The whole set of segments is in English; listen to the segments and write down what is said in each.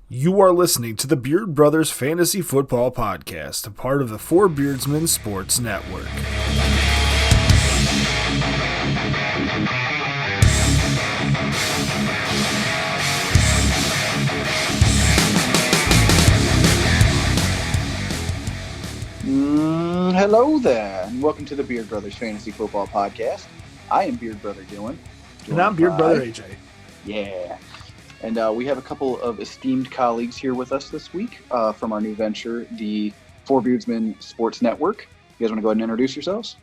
You are listening to the Beard Brothers Fantasy Football Podcast, a part of the Four Beardsmen Sports Network. Hello there, and welcome to the Beard Brothers Fantasy Football Podcast. I am Beard Brother Dylan. And I'm Beard Brother AJ. Yeah. And we have a couple of esteemed colleagues here with us this week from our new venture, the Four Beardsmen Sports Network. You guys want to go ahead and introduce yourselves?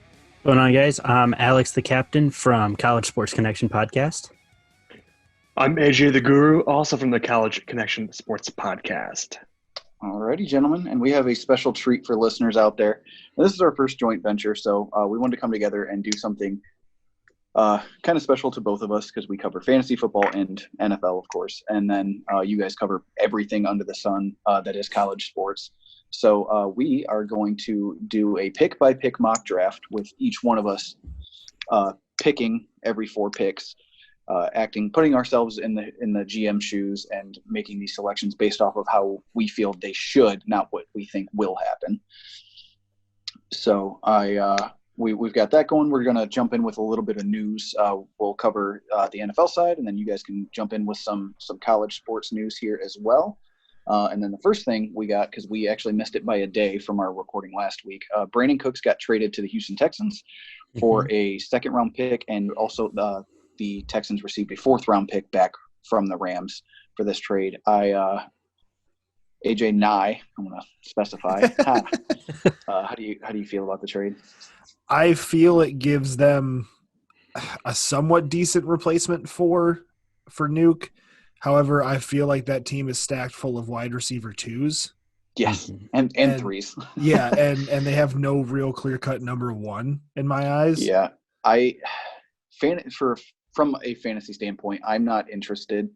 What's going on, guys? I'm Alex the Captain from College Sports Connection Podcast. I'm AJ the Guru, also from the College Connection Sports Podcast. Alrighty, gentlemen, and we have a special treat for listeners out there. Now, this is our first joint venture, so we wanted to come together and do something kind of special to both of us because we cover fantasy football and NFL, of course, and then you guys cover everything under the sun that is college sports. So we are going to do a pick-by-pick mock draft with each one of us picking every four picks. Putting ourselves in the GM shoes and making these selections based off of how we feel they should, not what we think will happen. So we've got that going. We're going to jump in with a little bit of news. We'll cover the NFL side, and then you guys can jump in with some college sports news here as well. And then the first thing we got, because we actually missed it by a day from our recording last week, Brandon Cooks got traded to the Houston Texans for a second-round pick, and also the Texans received a fourth-round pick back from the Rams for this trade. AJ Nye, I'm going to specify. How do you feel about the trade? I feel it gives them a somewhat decent replacement for Nuke. However, I feel like that team is stacked full of wide receiver twos. Yes, and threes. Yeah, and they have no real clear-cut number one in my eyes. Yeah, from a fantasy standpoint, I'm not interested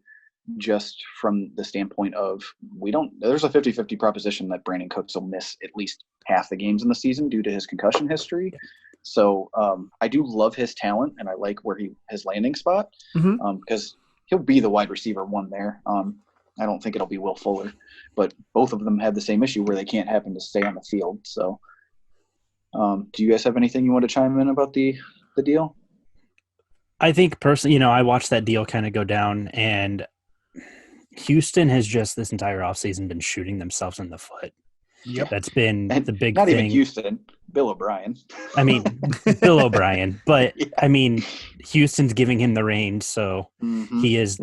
just from the standpoint of there's a 50-50 proposition that Brandon Cooks will miss at least half the games in the season due to his concussion history. So I do love his talent, and I like his landing spot because he'll be the wide receiver one there. I don't think it'll be Will Fuller, but both of them have the same issue where they can't happen to stay on the field. So do you guys have anything you want to chime in about the deal? I think personally, I watched that deal kind of go down, and Houston has just this entire offseason been shooting themselves in the foot. Yep. That's been the big not thing. Not even Houston, Bill O'Brien. I mean, Bill O'Brien. But, yeah. I mean, Houston's giving him the reins, so he is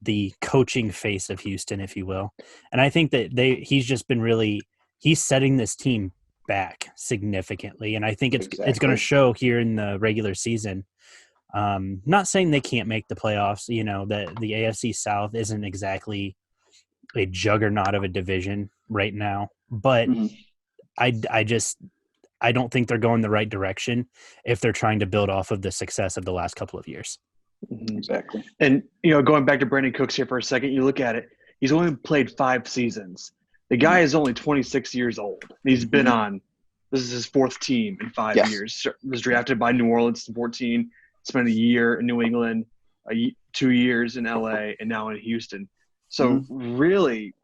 the coaching face of Houston, if you will. And I think that he's just been he's setting this team back significantly, and I think it's going to show here in the regular season. Not saying they can't make the playoffs. That the AFC South isn't exactly a juggernaut of a division right now, but I don't think they're going the right direction if they're trying to build off of the success of the last couple of years. Exactly. And, going back to Brandon Cooks here for a second, you look at it, he's only played 5 seasons. The guy is only 26 years old. He's been this is his 4th team in 5 years. Was drafted by New Orleans in 2014. Spent a year in New England, 2 years in LA, and now in Houston. So really,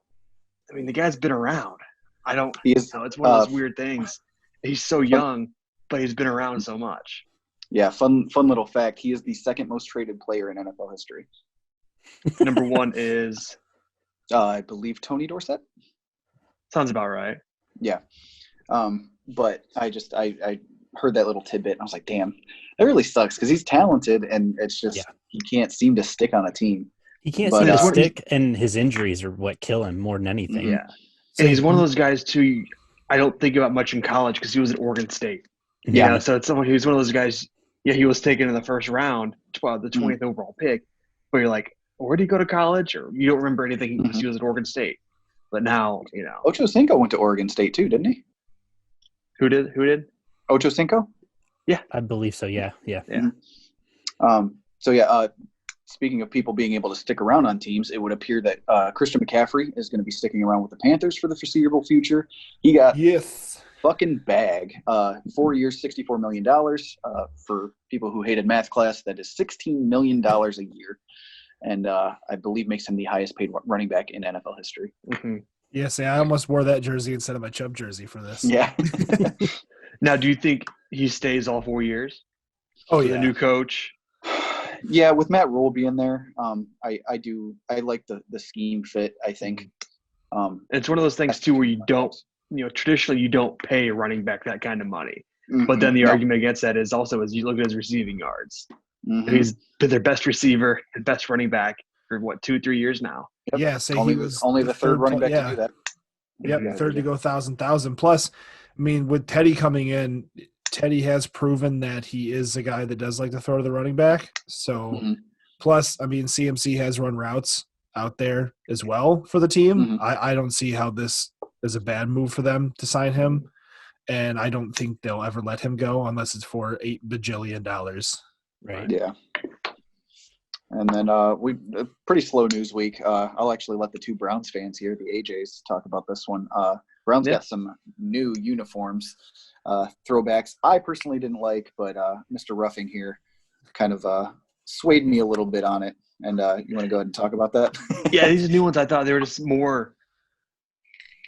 I mean, the guy's been around. It's one of those weird things. He's so young, but he's been around so much. Yeah, fun little fact. He is the second most traded player in NFL history. Number 1 is? I believe Tony Dorsett. Sounds about right. Yeah. But I heard that little tidbit, and I was like, damn. It really sucks because he's talented, and it's just he can't seem to stick on a team. He can't seem to stick, and his injuries are what kill him more than anything. Yeah, and he's one of those guys too. I don't think about much in college because he was at Oregon State. Yeah, so it's someone who's one of those guys. Yeah, he was taken in the first round, the 20th overall pick. But you're like, where did he go to college? Or you don't remember anything because he was at Oregon State. But now, Ocho Cinco went to Oregon State too, didn't he? Who did? Ocho Cinco. Yeah, I believe so. Yeah. Speaking of people being able to stick around on teams, it would appear that Christian McCaffrey is going to be sticking around with the Panthers for the foreseeable future. He got fucking bag. 4 years, $64 million. For people who hated math class, that is $16 million a year. and I believe makes him the highest paid running back in NFL history. Mm-hmm. Yeah, see, I almost wore that jersey instead of my Chubb jersey for this. Yeah. Now, do you think he stays all 4 years? Oh, with yeah. the new coach? Yeah, with Matt Rule being there, I like the scheme fit, I think. It's one of those things, too, where you don't, traditionally you don't pay a running back that kind of money. Mm-hmm. But then the argument against that is also as you look at his receiving yards. Mm-hmm. He's been their best receiver and best running back for, 2-3 years now? Yep. Yeah, so he was only the third running back to do that. Yep, third to go 1,000. Plus, I mean, with Teddy coming in, Teddy has proven that he is a guy that does like to throw to the running back. So, plus, I mean, CMC has run routes out there as well for the team. Mm-hmm. I don't see how this is a bad move for them to sign him. And I don't think they'll ever let him go unless it's for $8 bajillion. Right. Yeah. And then pretty slow news week. I'll actually let the two Browns fans here, the AJs, talk about this one. Browns got some new uniforms, throwbacks. I personally didn't like, but Mr. Ruffing here kind of swayed me a little bit on it. And you want to go ahead and talk about that? Yeah, these new ones, I thought they were just more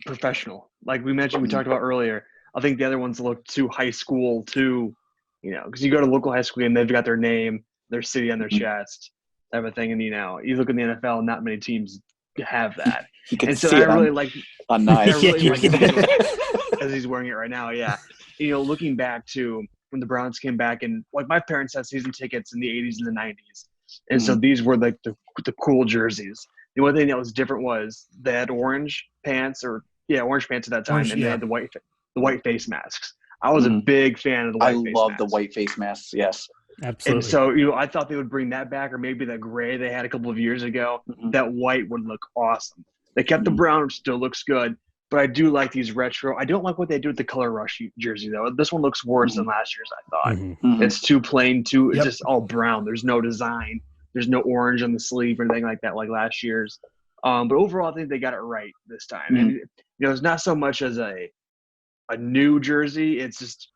professional. Like we mentioned, we talked about earlier. I think the other ones look too high school, because you go to local high school and they've got their name, their city on their chest, type of thing. And, you look in the NFL, not many teams have that. And so I really like on nice. As he's wearing it right now, yeah. Looking back to when the Browns came back, and like my parents had season tickets in the 80s and the 90s. And so these were like the cool jerseys. The one thing that was different was they had orange pants at that time, and they had the white face masks. I was a big fan of the white face masks. I love the white face masks, yes. Absolutely. And so, I thought they would bring that back, or maybe that gray they had a couple of years ago. That white would look awesome. They kept the brown, which still looks good, but I do like these retro. I don't like what they do with the color rush jersey, though. This one looks worse than last year's, I thought. It's too plain, it's just all brown. There's no design. There's no orange on the sleeve or anything like that, like last year's. But overall, I think they got it right this time. And, it's not so much as a new jersey. It's just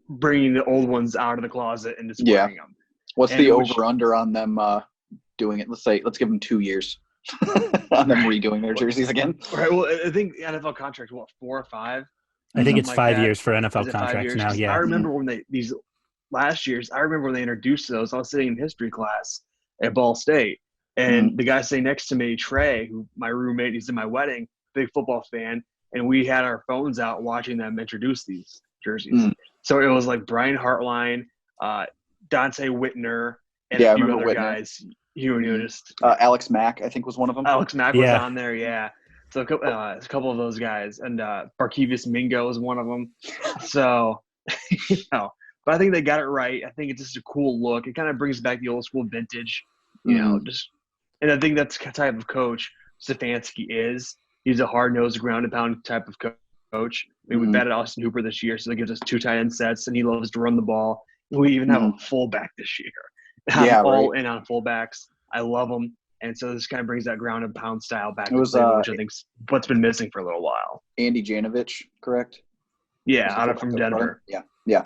bringing the old ones out of the closet and just wearing them. What's the over-under on them doing it? Let's give them 2 years on them redoing their jerseys again. Right. Well, I think the NFL contract, 4 or 5? I think it's 5 years for NFL contracts now, yeah. I remember when these last years, I remember when they introduced those. I was sitting in history class at Ball State, and the guy sitting next to me, Trey, who my roommate, he's in my wedding, big football fan, and we had our phones out watching them introduce these jerseys. So it was like Brian Hartline, Dante Whitner, and a few other guys. Alex Mack, I think, was one of them. Alex Mack was on there, yeah. So a couple of those guys, and Barkevius Mingo was one of them. So, but I think they got it right. I think it's just a cool look. It kind of brings back the old school vintage, and I think that's the type of coach Stefanski is. He's a hard-nosed, ground-and-pound type of coach. I mean, we batted Austin Hooper this year, so that gives us 2 tight end sets, and he loves to run the ball. We even have a fullback this year. I'm all in on fullbacks. I love them. And so this kind of brings that ground-and-pound style back, which I think is what's been missing for a little while. Andy Janovich, correct? Yeah, out of from Denver. Yeah.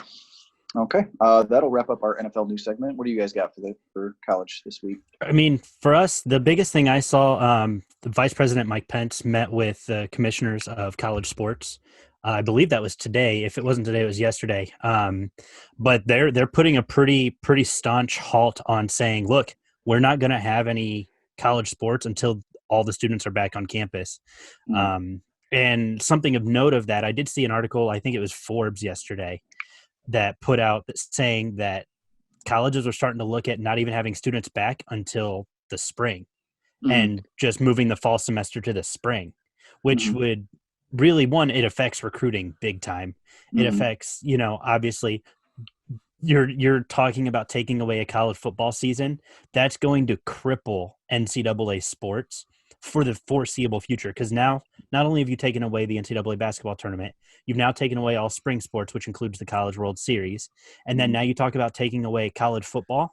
Okay. That'll wrap up our NFL news segment. What do you guys got for college this week? I mean, for us, the biggest thing I saw, the Vice President Mike Pence met with the commissioners of college sports. I believe that was today. If it wasn't today, it was yesterday. But they're putting a pretty staunch halt on saying, look, we're not going to have any college sports until all the students are back on campus. And something of note of that, I did see an article, I think it was Forbes yesterday, that put out saying that colleges are starting to look at not even having students back until the spring and just moving the fall semester to the spring, which would really, it affects recruiting big time. It affects, obviously you're talking about taking away a college football season. That's going to cripple NCAA sports for the foreseeable future. Because now, not only have you taken away the NCAA basketball tournament, you've now taken away all spring sports, which includes the College World Series. And then now you talk about taking away college football.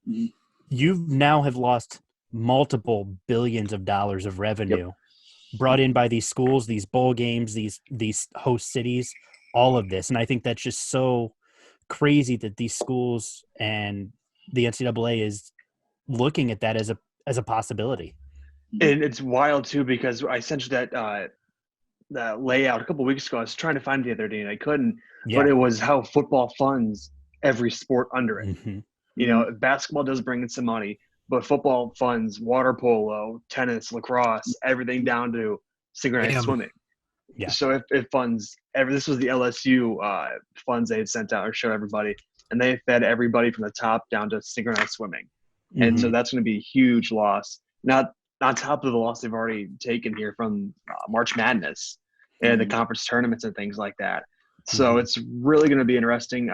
You now have lost multiple billions of dollars of revenue brought in by these schools, these bowl games, these host cities, all of this. And I think that's just so crazy that these schools and the NCAA is looking at that as a possibility. And it's wild too, because I sent you that layout a couple of weeks ago. I was trying to find it the other day and I couldn't, but it was how football funds every sport under it. Mm-hmm. You know, basketball does bring in some money, but football funds water polo, tennis, lacrosse, everything down to synchronized swimming. Yeah. So it funds this was the LSU funds they had sent out or showed everybody, and they fed everybody from the top down to synchronized swimming. Mm-hmm. And so that's going to be a huge loss. Not on top of the loss they've already taken here from March Madness and the conference tournaments and things like that. So it's really going to be interesting.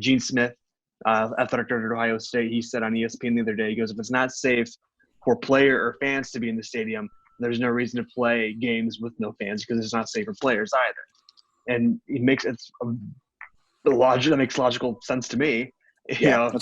Gene Smith, athletic director at Ohio State, he said on ESPN the other day, he goes, if it's not safe for player or fans to be in the stadium, there's no reason to play games with no fans because it's not safe for players either. And he makes that makes logical sense to me. You know,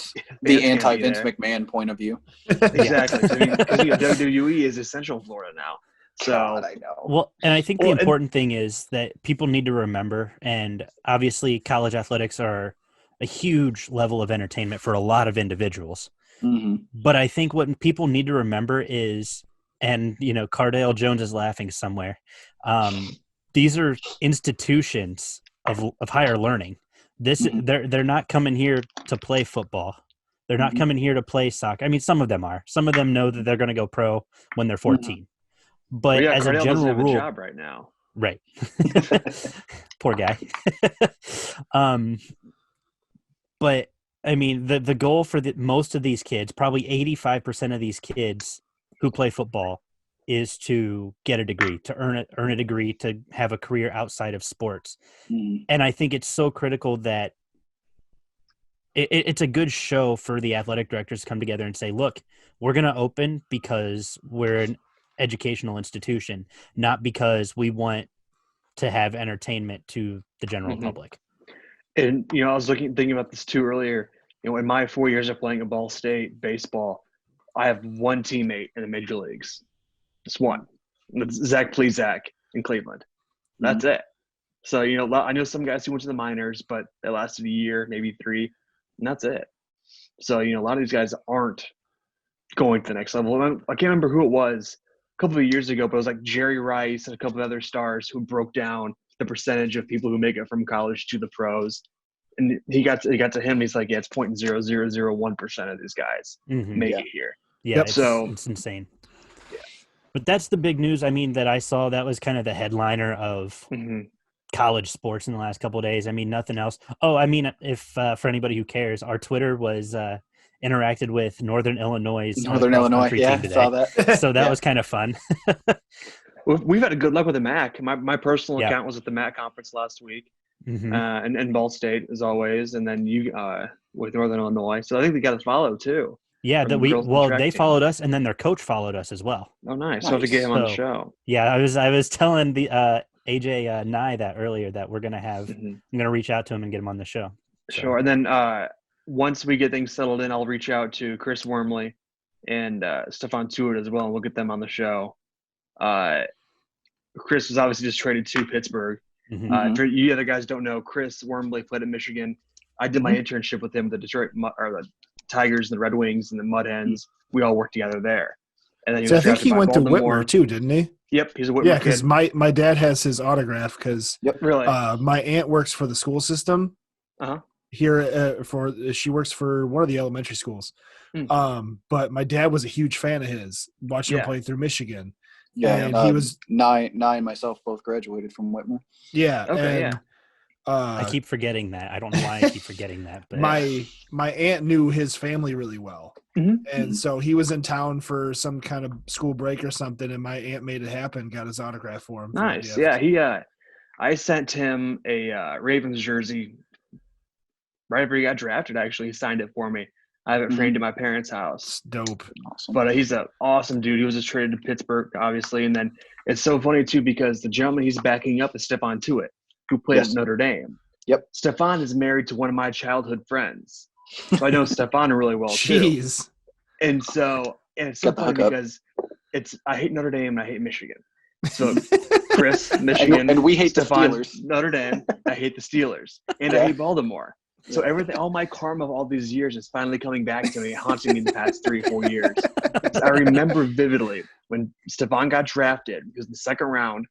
the anti-Vince McMahon point of view. Exactly. Because WWE is essential in Florida now. So God, I know. Well, and I think the important thing is that people need to remember, and obviously college athletics are a huge level of entertainment for a lot of individuals. Mm-hmm. But I think what people need to remember is, and Cardale Jones is laughing somewhere, these are institutions of higher learning. They're not coming here to play football. They're not coming here to play soccer. I mean, some of them are. Some of them know that they're going to go pro when they're 14. But as Cardale a general doesn't have rule, a job right now. Right. Poor guy. But I mean, the goal for most of these kids, probably 85% of these kids who play football, is to get a degree, to earn a degree, to have a career outside of sports. And I think it's so critical that it's a good show for the athletic directors to come together and say, look, we're going to open because we're an educational institution, not because we want to have entertainment to the general public. And, I was thinking about this too earlier. In my 4 years of playing at Ball State baseball, I have one teammate in the major leagues. Just one. That's Zach Plesac in Cleveland. That's it. So, I know some guys who went to the minors, but they lasted a year, maybe 3, and that's it. So, a lot of these guys aren't going to the next level. I can't remember who it was a couple of years ago, but it was like Jerry Rice and a couple of other stars who broke down the percentage of people who make it from college to the pros. And he got to him. He's like, it's 0.0001% of these guys make it here. Yeah. It's insane. Yeah. But that's the big news. I mean, that I saw, that was kind of the headliner of college sports in the last couple of days. I mean, nothing else. Oh, I mean, if for anybody who cares, our Twitter was interacted with Northern Illinois. Yeah, I saw that. So that was kind of fun. We've had a good luck with the MAC. My personal account was at the MAC conference last week, and Ball State as always, and then you with Northern Illinois. So I think they got to follow too. Yeah, they followed us, and then their coach followed us as well. Oh, nice. So I have to get him on the show. Yeah, I was telling the AJ Nye that earlier that we're gonna have. I'm gonna reach out to him and get him on the show. So. Sure, and then once we get things settled in, I'll reach out to Chris Wormley and Stefan Tuitt as well, and we'll get them on the show. Chris was obviously just traded to Pittsburgh. For you other guys don't know, Chris Wormley played at Michigan. I did my internship with him, the Detroit or the Tigers and the Red Wings and the Mud Hens. We all worked together there. And then I think he went to Whitmer too, didn't he? Yep, he's a Whitmer. Yeah, because my dad has his autograph because really? My aunt works for the school system here. She works for one of the elementary schools. But my dad was a huge fan of his, watching him play through Michigan. Yeah, and he was Nye and myself both graduated from Whitmer. Yeah. Okay. I keep forgetting that. I don't know why I keep forgetting that. But my aunt knew his family really well, and so he was in town for some kind of school break or something, and my aunt made it happen. Got his autograph for him. Nice. Yeah. I sent him a Ravens jersey right after he got drafted. Actually, he signed it for me. I have it framed at my parents' house. Dope. Awesome. But he's an awesome dude. He was just traded to Pittsburgh, obviously. And then it's so funny, too, because the gentleman he's backing up is Stefan Tuitt, who played at Notre Dame. Yep. Stefan is married to one of my childhood friends. So I know Stefan really well, too. Jeez. And it's so funny because I hate Notre Dame and I hate Michigan. So Chris, Michigan. and we hate Stefan, the Steelers. Notre Dame. I hate the Steelers. And I hate Baltimore. So everything, all my karma of all these years is finally coming back to me, haunting me the past 3-4 years. I remember vividly when Stephon got drafted, because the second round,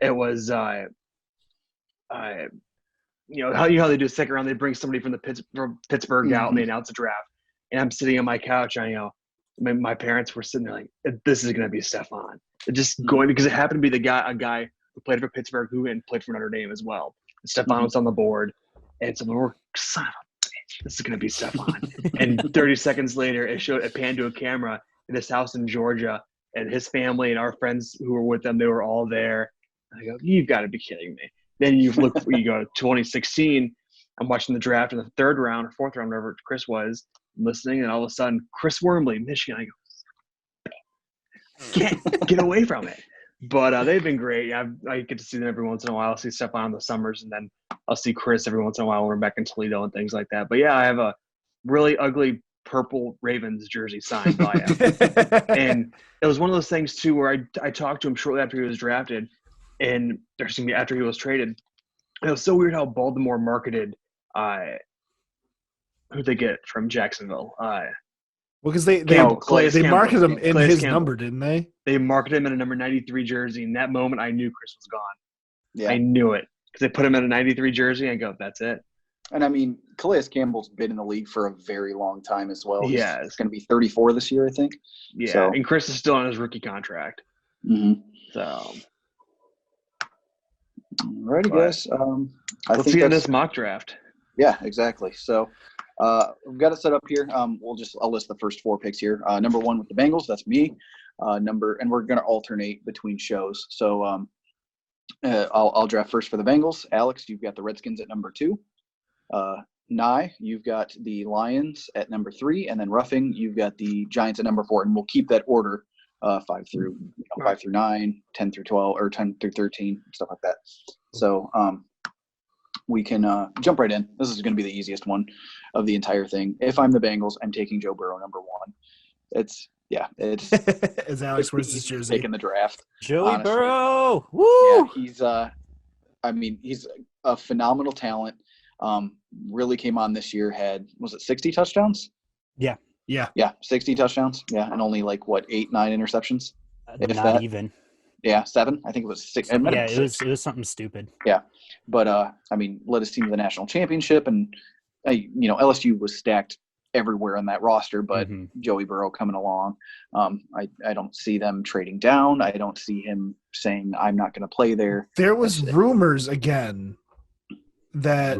it was, how they do a second round, they bring somebody from Pittsburgh out and they announce a draft. And I'm sitting on my couch, and my parents were sitting there like, this is going to be Stephon. Just going, because it happened to be a guy who played for Pittsburgh who and played for Notre Dame as well. And Stephon was on the board. And so we're, son of a bitch, this is going to be Stephon. And 30 seconds later, it panned to a camera in his house in Georgia, and his family and our friends who were with them, they were all there. And I go, you've got to be kidding me. Then you go to 2016, I'm watching the draft in the third round or fourth round, whatever Chris was, listening, and all of a sudden, Chris Wormley, Michigan, I go, can't get away from it. But they've been great. I get to see them every once in a while. I'll see Stephon in the summers, and then I'll see Chris every once in a while when we're back in Toledo and things like that. But yeah, I have a really ugly purple Ravens jersey signed by him. And it was one of those things, too, where I talked to him shortly after he was drafted, and after he was traded. And it was so weird how Baltimore marketed who'd they get from Jacksonville? Because they marketed him in his number, didn't they? They marketed him in a number 93 jersey. In that moment, I knew Chris was gone. Yeah. I knew it because they put him in a 93 jersey. I go, that's it. And I mean, Calais Campbell's been in the league for a very long time as well. Yeah, he's going to be 34 this year, I think. Yeah, so. And Chris is still on his rookie contract. Mm-hmm. So, alrighty, guys. Let's see in this mock draft. Yeah, exactly. So. We've got it set up here. I'll list the first 4 picks here. Number 1 with the Bengals, that's me. And we're going to alternate between shows. So I'll draft first for the Bengals. Alex, you've got the Redskins at number 2. Nye, you've got the Lions at number 3, and then Ruffing, you've got the Giants at number 4. And we'll keep that order 5 through 9, 10 through 12, or 10 through 13, stuff like that. So we can jump right in. This is going to be the easiest one of the entire thing. If I'm the Bengals, I'm taking Joe Burrow number 1. It's as Alex wears his jersey taking the draft. Joey honestly. Burrow, woo! Yeah, he's a phenomenal talent. Really came on this year. Was it 60 touchdowns? Yeah, 60 touchdowns. Yeah, and only 8, 9 interceptions. Not even. Yeah, 7. I think it was 6. It was something stupid. Yeah, but led his team to the national championship, and LSU was stacked everywhere on that roster. But Joey Burrow coming along, I don't see them trading down. I don't see him saying I'm not going to play there. There was rumors again that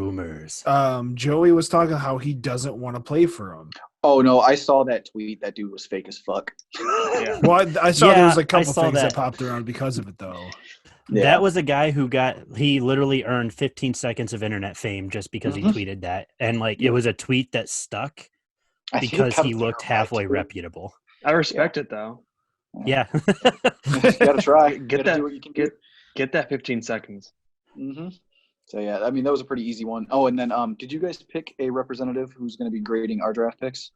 Joey was talking how he doesn't want to play for him. Oh no, I saw that tweet. That dude was fake as fuck. Yeah. Well, I saw there was a couple things that popped around because of it, though. Yeah. That was a guy he literally earned 15 seconds of internet fame just because he tweeted that. And it was a tweet that stuck because he looked halfway reputable. I respect it though. Yeah. You gotta try. Get that 15 seconds. Mm-hmm. So yeah, that was a pretty easy one. Oh, and then did you guys pick a representative who's going to be grading our draft picks?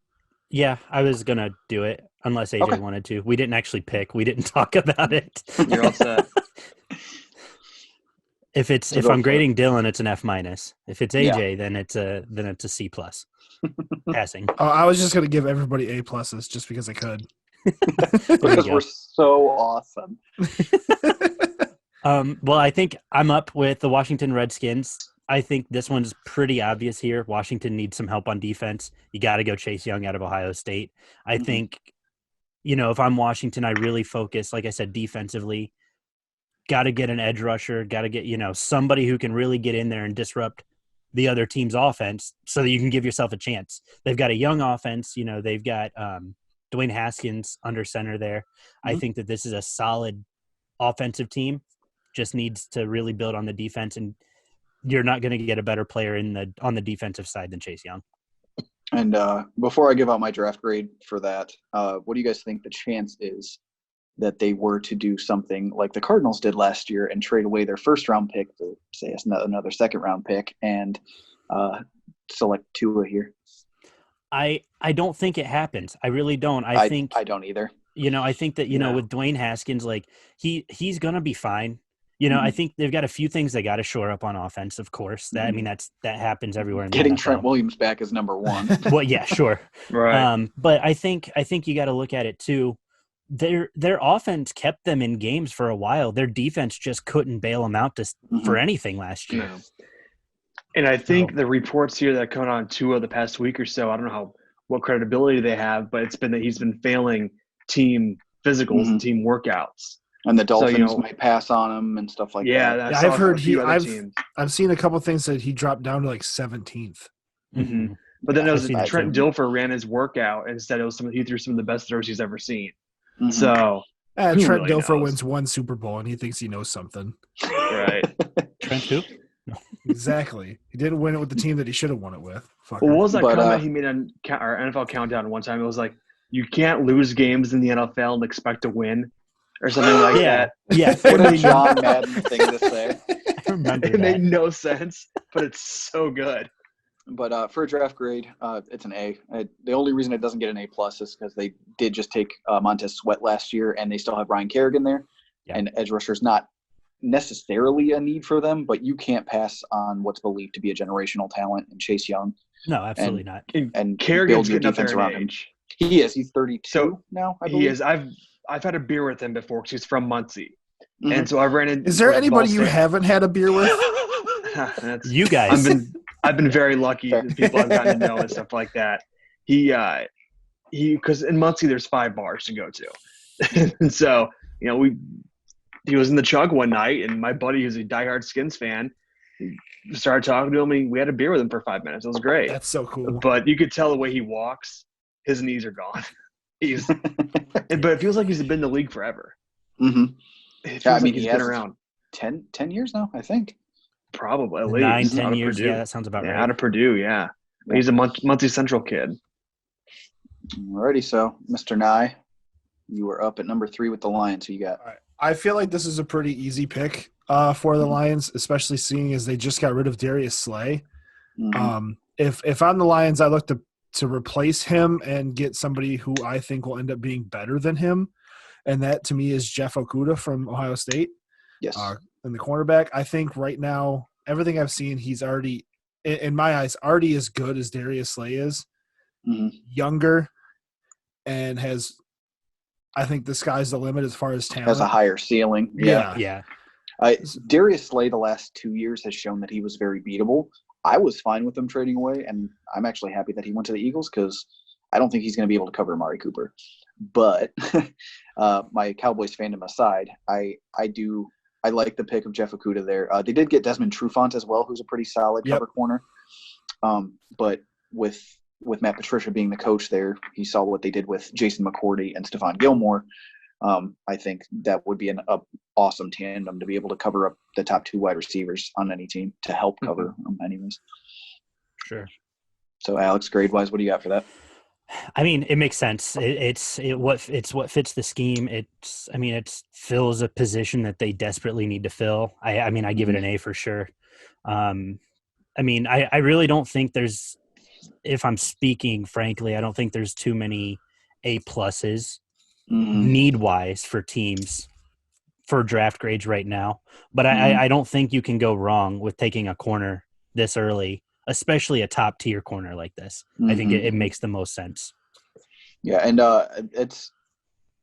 Yeah, I was going to do it unless AJ wanted to. We didn't actually pick. We didn't talk about it. You're all set. If I'm grading Dylan, it's an F-. If it's AJ, then it's a C+. Passing. Oh, I was just going to give everybody A+ just because I could. Because we're so awesome. Well, I think I'm up with the Washington Redskins. I think this one's pretty obvious here. Washington needs some help on defense. You got to go Chase Young out of Ohio State. I think, if I'm Washington, I really focus, like I said, defensively. Got to get an edge rusher. Got to get, somebody who can really get in there and disrupt the other team's offense so that you can give yourself a chance. They've got a young offense. They've got Dwayne Haskins under center there. I think that this is a solid offensive team. Just needs to really build on the defense, and you're not going to get a better player on the defensive side than Chase Young. And before I give out my draft grade for that, what do you guys think the chance is that they were to do something like the Cardinals did last year and trade away their first-round pick for, say, another second-round pick and select Tua here? I don't think it happens. I really don't. I think I don't either. I think that with Dwayne Haskins, he's going to be fine. I think they've got a few things they got to shore up on offense, of course. That that happens everywhere in the Getting NFL. Trent Williams back is number one. Well, yeah, sure. Right. But I think you got to look at it too. Their offense kept them in games for a while. Their defense just couldn't bail them out for anything last year. No. And I think the reports here that come on Tua the past week or so, I don't know what credibility they have, but it's been that he's been failing team physicals and team workouts. And the Dolphins might pass on him and stuff like that. Yeah, I've heard I've seen a couple things that he dropped down to like 17th. Mm-hmm. But then Trent Dilfer ran his workout and said he threw some of the best throws he's ever seen. Mm-hmm. So Trent really Dilfer wins one Super Bowl and he thinks he knows something. Right. Trent who? Exactly. He didn't win it with the team that he should have won it with. What was that comment he made on our NFL Countdown one time? It was like, you can't lose games in the NFL and expect to win. Or something like that. Yeah. What a John Madden thing to say. I remember it made no sense, but it's so good. But for a draft grade, it's an A. The only reason it doesn't get an A+ is because they did just take Montez Sweat last year, and they still have Ryan Kerrigan there. Yeah. And edge rusher is not necessarily a need for them, but you can't pass on what's believed to be a generational talent in Chase Young. No, absolutely not. And Kerrigan's build your getting up there defense in around age. Him. He is. He's 32 now, I believe. He is. I've had a beer with him before because he's from Muncie. Mm-hmm. And so I've ran into – Is there anybody you haven't had a beer with? You guys. I've been very lucky that people I've gotten to know and stuff like that. Because in Muncie there's 5 bars to go to. And so, he was in the Chug one night, and my buddy who's a diehard Skins fan started talking to him, and we had a beer with him for 5 minutes. It was great. That's so cool. But you could tell the way he walks, his knees are gone. But it feels like he's been in the league forever. Mm-hmm. It feels like he's been around 10 years now, I think. Probably at least 9-10 years. Yeah, that sounds about right. Out of Purdue, yeah. He's a Muncie Central kid. Alrighty, so Mr. Nye, you were up at number 3 with the Lions. Who you got? Right. I feel like this is a pretty easy pick for the Lions, especially seeing as they just got rid of Darius Slay. Mm-hmm. If I'm the Lions, I look to replace him and get somebody who I think will end up being better than him, and that to me is Jeff Okudah from Ohio State. Yes. In the cornerback, I think right now everything I've seen, he's already, in my eyes, already as good as Darius Slay is. Mm-hmm. Younger, and has, I think the sky's the limit as far as talent. Has a higher ceiling. Yeah. Darius Slay the last 2 years has shown that he was very beatable. I was fine with him trading away, and I'm actually happy that he went to the Eagles because I don't think he's going to be able to cover Amari Cooper. But my Cowboys fandom aside, I like the pick of Jeff Okudah there. They did get Desmond Trufant as well, who's a pretty solid cover corner. But with Matt Patricia being the coach there, he saw what they did with Jason McCourty and Stephon Gilmore. I think that would be an awesome tandem to be able to cover up the top 2 wide receivers on any team to help cover them anyways. Sure. So Alex, grade-wise, what do you got for that? I mean, it makes sense. It's what fits the scheme. It fills a position that they desperately need to fill. I give it an A for sure. I really don't think there's, if I'm speaking frankly, I don't think there's too many A+ need-wise for teams for draft grades right now. But I don't think you can go wrong with taking a corner this early, especially a top-tier corner like this. I think it makes the most sense. Yeah, and it's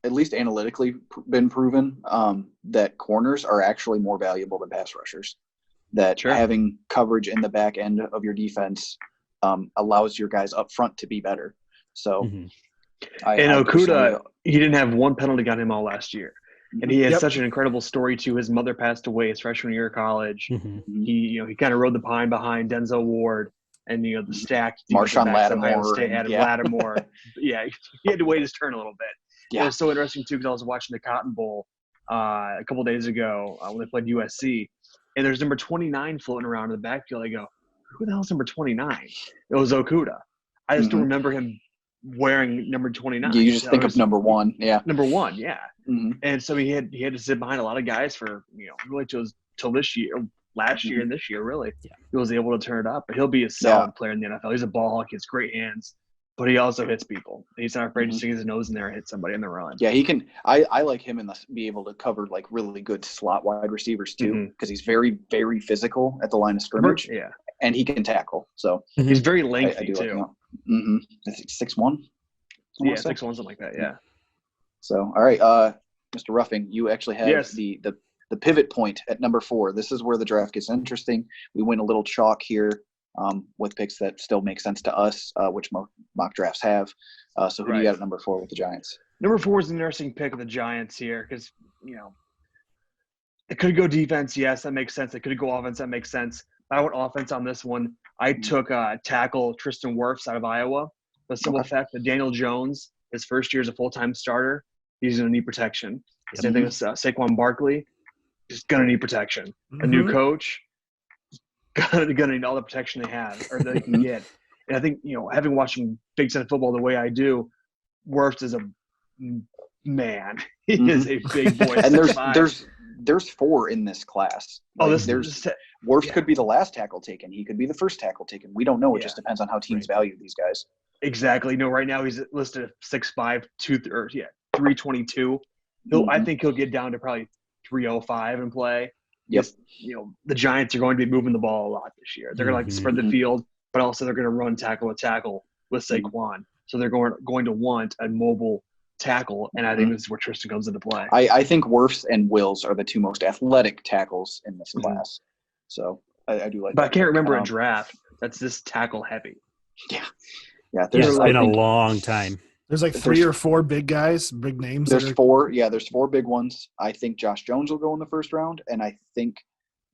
at least analytically been proven that corners are actually more valuable than pass rushers. That having coverage in the back end of your defense allows your guys up front to be better. So, Okudah, he didn't have one penalty on him all last year, and he had such an incredible story too. His mother passed away his freshman year of college. He kind of rode the pine behind Denzel Ward, and the stack. Marshawn Lattimore. State added Lattimore. He had to wait his turn a little bit. Yeah. It was so interesting too because I was watching the Cotton Bowl a couple days ago when they played USC, and there's number 29 floating around in the backfield. I go, who the hell's number 29? It was Okudah. I just don't remember him wearing number 29. You just think of number 1. Yeah. Number 1, yeah. Mm-hmm. And so he had to sit behind a lot of guys for, really till this year, last year and this year, really. Yeah. He was able to turn it up. But he'll be a solid player in the NFL. He's a ball hawk. He has great hands. but he also hits people. He's not afraid to stick his nose in there and hit somebody in the run. Yeah, he can. I like him be able to cover like really good slot wide receivers too, because he's very, very physical at the line of scrimmage. Yeah, and he can tackle. So he's very lengthy I do too. Like I think 6'1". Yeah, 6'1", something like that. Yeah. So all right, Mr. Ruffing, you actually have the pivot point at number 4. This is where the draft gets interesting. We win a little chalk here with picks that still make sense to us, which mock drafts have. So who do you got at number 4 with the Giants? Number 4 is the nursing pick of the Giants here because, it could go defense. Yes, that makes sense. It could go offense. That makes sense. I went offense on this one. I took tackle Tristan Wirfs out of Iowa. The simple fact that Daniel Jones, his first year as a full-time starter, he's going to need protection. Same thing with Saquon Barkley. Just going to need protection. A new coach, going to need all the protection they have or they can get. And I think, having watching Big Ten football the way I do, Wirfs is a man. He is a big boy. And there's 4 in this class. Wirfs could be the last tackle taken. He could be the first tackle taken. We don't know. It just depends on how teams value these guys. Exactly. No, right now he's listed at 6'5", 322. I think he'll get down to probably 305 and play. Yes. The Giants are going to be moving the ball a lot this year. They're going to spread the field, but also they're going to run tackle with Saquon. So they're going to want a mobile tackle, and I think this is where Tristan comes into play. I think Wirfs and Wills are the 2 most athletic tackles in this class. So I do like But that. I can't remember a draft that's this tackle heavy. Yeah. It's been a long time. There's like 3 or 4 big guys, big names. There's 4. Yeah, there's 4 big ones. I think Josh Jones will go in the first round, and I think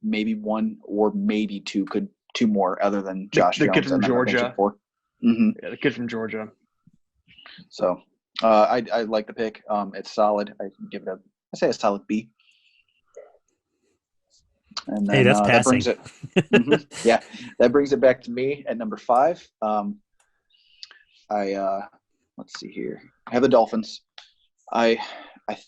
maybe 1 or maybe 2 more other than Josh Jones. The kid from Georgia. Yeah, the kid from Georgia. So I like the pick. It's solid. I give it I say a solid B. And then, that's passing. That brings it. Yeah, that brings it back to me at number 5. Let's see here. I have the Dolphins. I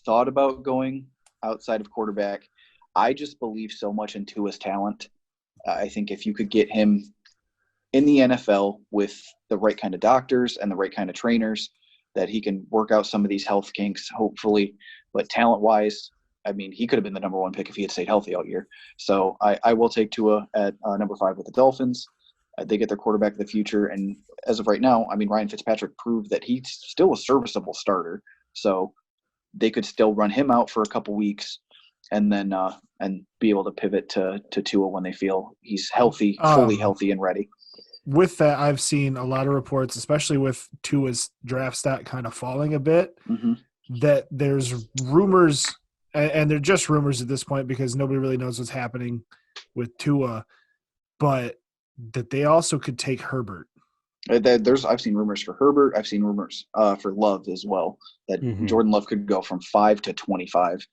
thought about going outside of quarterback. I just believe so much in Tua's talent. I think if you could get him in the NFL with the right kind of doctors and the right kind of trainers, that he can work out some of these health kinks, hopefully. But talent-wise, I mean, he could have been the number 1 pick if he had stayed healthy all year. So I will take Tua at number 5 with the Dolphins. They get their quarterback of the future. And as of right now, I mean, Ryan Fitzpatrick proved that he's still a serviceable starter. So they could still run him out for a couple weeks and then and be able to pivot to Tua when they feel he's healthy, fully healthy and ready. With that, I've seen a lot of reports, especially with Tua's draft stat kind of falling a bit, that there's rumors, and they're just rumors at this point because nobody really knows what's happening with Tua, but that they also could take Herbert. I've seen rumors for Herbert. I've seen rumors for Love as well, that Jordan Love could go from 5 to 25.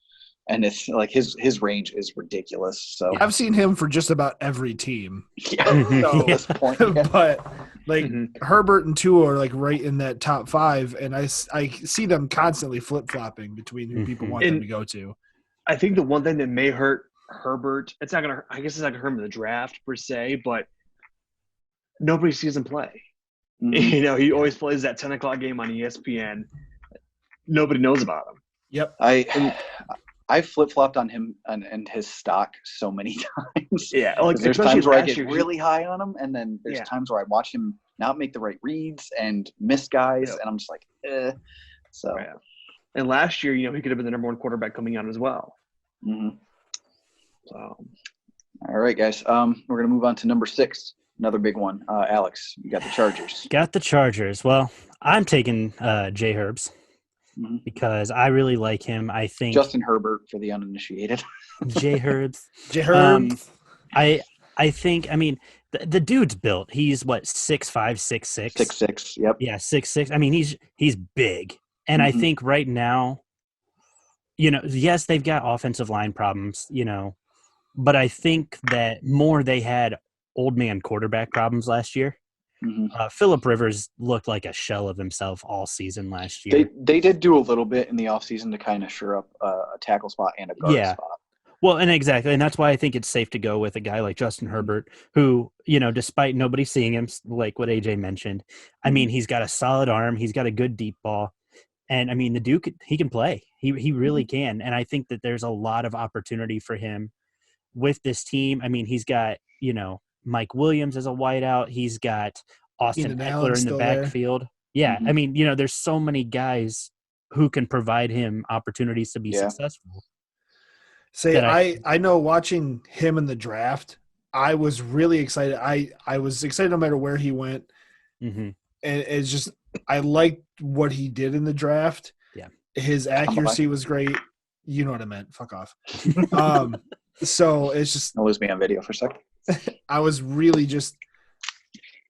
And it's like his range is ridiculous. So I've seen him for just about every team. At this point, but like Herbert and Tua are like right in that top 5, and I see them constantly flip flopping between who people want them to go to. I think the one thing that may hurt Herbert, it's not gonna. I guess it's not gonna hurt him in the draft per se, but nobody sees him play. He always plays that 10 o'clock game on ESPN. Nobody knows about him. Yep. I flip-flopped on him and his stock so many times. Yeah, there's times where I get really high on him, and then there's times where I watch him not make the right reads and miss guys, and I'm just like, So. Yeah. And last year, he could have been the number 1 quarterback coming out as well. So. All right, guys. We're going to move on to number 6. Another big one. Alex, you got the Chargers. Got the Chargers. Well, I'm taking Jay Herbs. Because I really like him. I think Justin Herbert for the uninitiated. Jay Herbs. I think. I mean, the dude's built. He's 6'5", 6'6". 6'6". Yep. Yeah, 6'6". I mean, he's big, and I think right now, yes, they've got offensive line problems, but I think that more they had old man quarterback problems last year. Phillip Rivers looked like a shell of himself all season last year. They did do a little bit in the offseason to kind of shore up a tackle spot and a guard spot. Well, and exactly, and that's why I think it's safe to go with a guy like Justin Herbert, who, despite nobody seeing him, like what AJ mentioned, I mean, he's got a solid arm, he's got a good deep ball, and I mean, the Duke, he can play, he really can, and I think that there's a lot of opportunity for him with this team. I mean, he's got Mike Williams as a wideout, he's got Austin Eckler in the backfield. Yeah, I mean, there's so many guys who can provide him opportunities to be successful. I know watching him in the draft, I was really excited. I was excited no matter where he went. And it's just, I liked what he did in the draft. Yeah. His accuracy was great. You know what I meant. Fuck off. So it's just. Don't lose me on video for a second. I was really just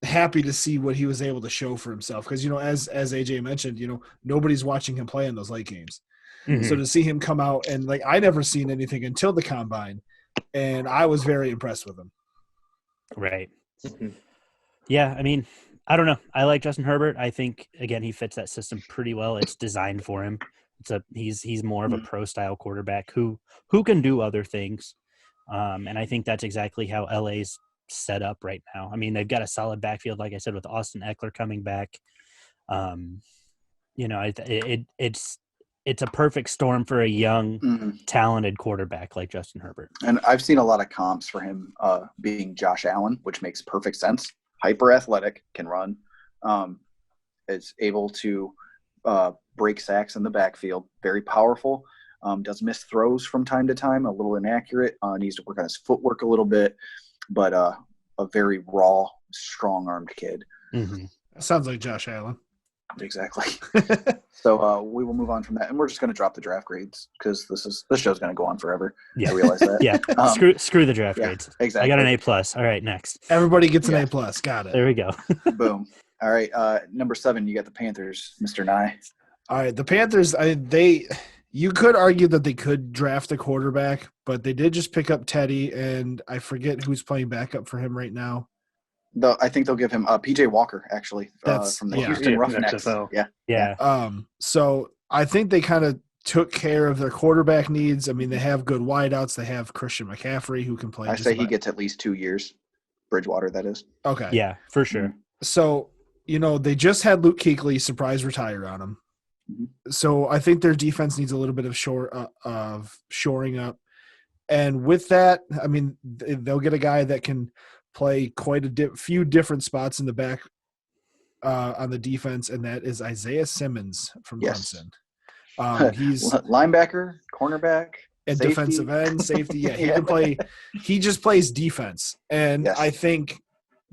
happy to see what he was able to show for himself. Because, as AJ mentioned, nobody's watching him play in those late games. So to see him come out and I never seen anything until the combine, and I was very impressed with him. Right. Yeah. I mean, I don't know. I like Justin Herbert. I think again, he fits that system pretty well. It's designed for him. He's more of a pro style quarterback who can do other things. And I think that's exactly how LA's set up right now. I mean, they've got a solid backfield, like I said, with Austin Eckler coming back. It's a perfect storm for a young, talented quarterback like Justin Herbert. And I've seen a lot of comps for him being Josh Allen, which makes perfect sense. Hyper athletic, can run, is able to break sacks in the backfield, very powerful, does miss throws from time to time, a little inaccurate, needs to work on his footwork a little bit, but a very raw, strong-armed kid. Sounds like Josh Allen. Exactly. So we will move on from that, and we're just going to drop the draft grades because this show's going to go on forever. Yeah. I realize that. Yeah. Screw the draft grades. Exactly. I got an A+. All right, next. Everybody gets an A+. Got it. There we go. Boom. All right. Number 7, you got the Panthers, Mr. Nye. All right, the Panthers. You could argue that they could draft a quarterback, but they did just pick up Teddy, and I forget who's playing backup for him right now. I think they'll give him PJ Walker, actually, from the Houston Roughnecks. Yeah. So I think they kind of took care of their quarterback needs. I mean, they have good wideouts. They have Christian McCaffrey who can play. I say he gets at least 2 years. Bridgewater, that is. Okay. Yeah, for sure. So, they just had Luke Kuechly surprise retire on him. So I think their defense needs a little bit of shoring up. And with that, I mean, they'll get a guy that can play quite a few different spots in the back on the defense, and that is Isaiah Simmons from Clemson. He's linebacker, cornerback, and safety. Defensive end, safety. Yeah, he can play. He just plays defense, and I think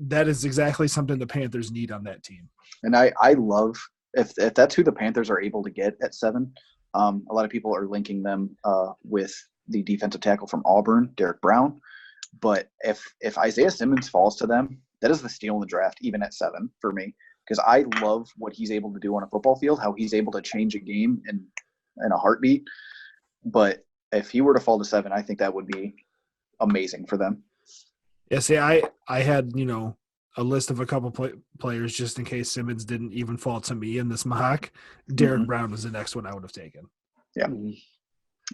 that is exactly something the Panthers need on that team. And I love if that's who the Panthers are able to get at 7. A lot of people are linking them with the defensive tackle from Auburn, Derek Brown. But if Isaiah Simmons falls to them, that is the steal in the draft, even at 7 for me, because I love what he's able to do on a football field, how he's able to change a game in a heartbeat. But if he were to fall to 7, I think that would be amazing for them. Yeah, see, I had, a list of a couple players just in case Simmons didn't even fall to me in this mock. Derek Brown was the next one I would have taken. Yeah.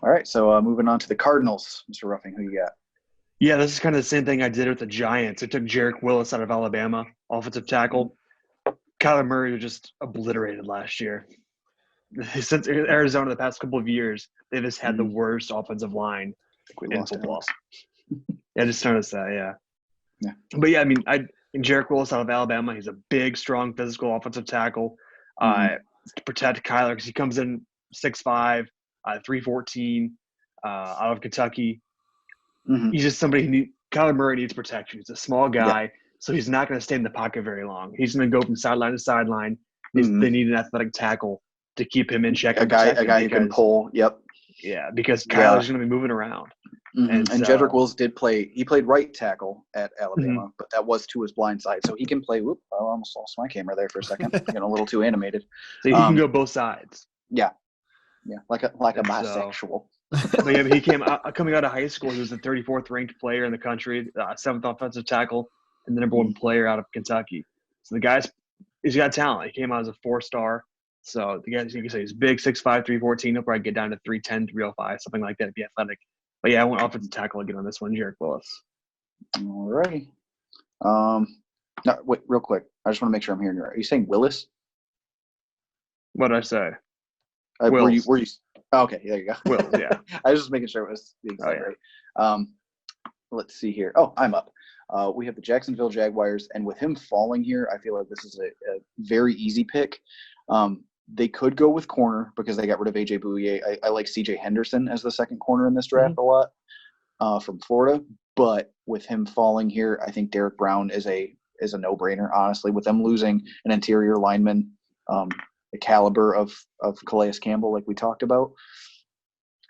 All right, so moving on to the Cardinals. Mr. Ruffing, who you got? Yeah, this is kind of the same thing I did with the Giants. I took Jarek Willis out of Alabama, offensive tackle. Kyler Murray was just obliterated last year. Since Arizona, the past couple of years, they just had the worst offensive line in football. I just noticed that, yeah. But, yeah, I mean, Jarek Willis out of Alabama, he's a big, strong, physical offensive tackle to protect Kyler because he comes in 6'5", 314 out of Kentucky. He's just somebody Kyler Murray needs protection. He's a small guy, so he's not going to stay in the pocket very long. He's going to go from sideline to sideline. They need an athletic tackle to keep him in check. A guy who can pull. Yep. Yeah, because Kyler's going to be moving around. And Jedrick Wills did play. He played right tackle at Alabama, but that was to his blind side, so he can play. Whoop! I almost lost my camera there for a second. Getting a little too animated. So he can go both sides. Yeah, like a bisexual. But yeah, he came coming out of high school. He was the 34th ranked player in the country, 7th offensive tackle, and the number 1 player out of Kentucky. So he's got talent. He came out as a 4-star. So the guy, you can say he's big, 6'5", 314. He'll probably get down to 310, 305, something like that if he's athletic. But yeah, I want offensive tackle again on this one, Jarek Willis. All righty. No, wait, real quick. I just want to make sure I'm hearing you right. Are you saying Willis? What did I say? Were you? Oh, okay, there you go. Wills, yeah. I was just making sure it was being said right. Let's see here. Oh, I'm up. We have the Jacksonville Jaguars, and with him falling here, I feel like this is a very easy pick. They could go with corner because they got rid of A.J. Bouye. I like C.J. Henderson as the second corner in this draft a lot from Florida. But with him falling here, I think Derek Brown is a no-brainer, honestly. With them losing an interior lineman, the caliber of Calais Campbell, like we talked about,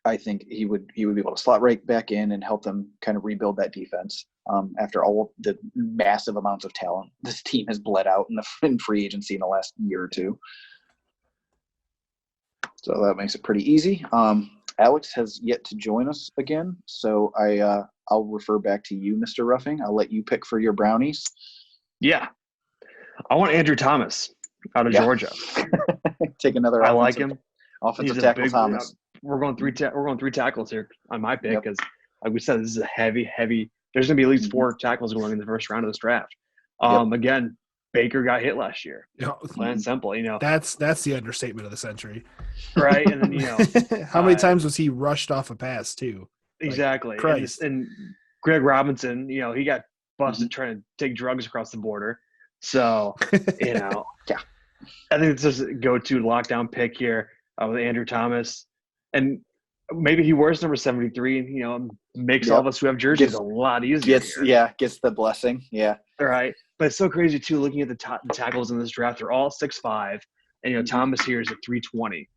I think he would be able to slot right back in and help them kind of rebuild that defense after all the massive amounts of talent this team has bled out in free agency in the last year or two. So that makes it pretty easy. Alex has yet to join us again, so I'll refer back to you, Mr. Ruffing. I'll let you pick for your brownies. Yeah. I want Andrew Thomas out of Georgia. Take another. I like him. Offensive tackle Thomas. We're going three tackles here on my pick because, like we said, this is a heavy. There's going to be at least 4 tackles going in the first round of this draft. Again, Baker got hit last year. Plain and simple, That's the understatement of the century, right? And then how many times was he rushed off a pass too? Exactly. Like, Christ. And Greg Robinson, he got busted trying to take drugs across the border. So, I think it's just a go-to lockdown pick here with Andrew Thomas. And maybe he wears number 73 and, makes all of us who have jerseys a lot easier. Gets the blessing. Yeah. All right. But it's so crazy, too, looking at the tackles in this draft. They're all 6'5", and, Thomas here is at 320.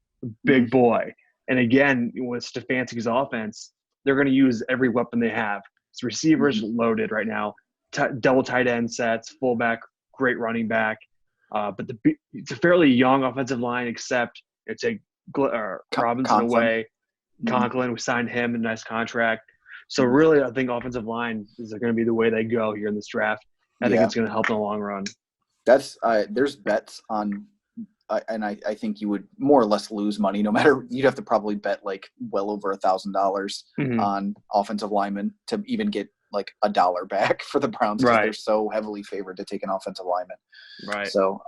Big boy. And, again, with Stefanski's offense, they're going to use every weapon they have. It's receivers loaded right now. Double tight end sets, fullback, great running back. But it's a fairly young offensive line, except take Robinson away. Conklin, we signed him in a nice contract. So really, I think offensive line is going to be the way they go here in this draft. I think it's going to help in the long run. That's there's bets on, and I think you would more or less lose money. No matter, you'd have to probably bet like well over $1,000 on offensive linemen to even get like $1 back for the Browns because they're so heavily favored to take an offensive lineman. Right. So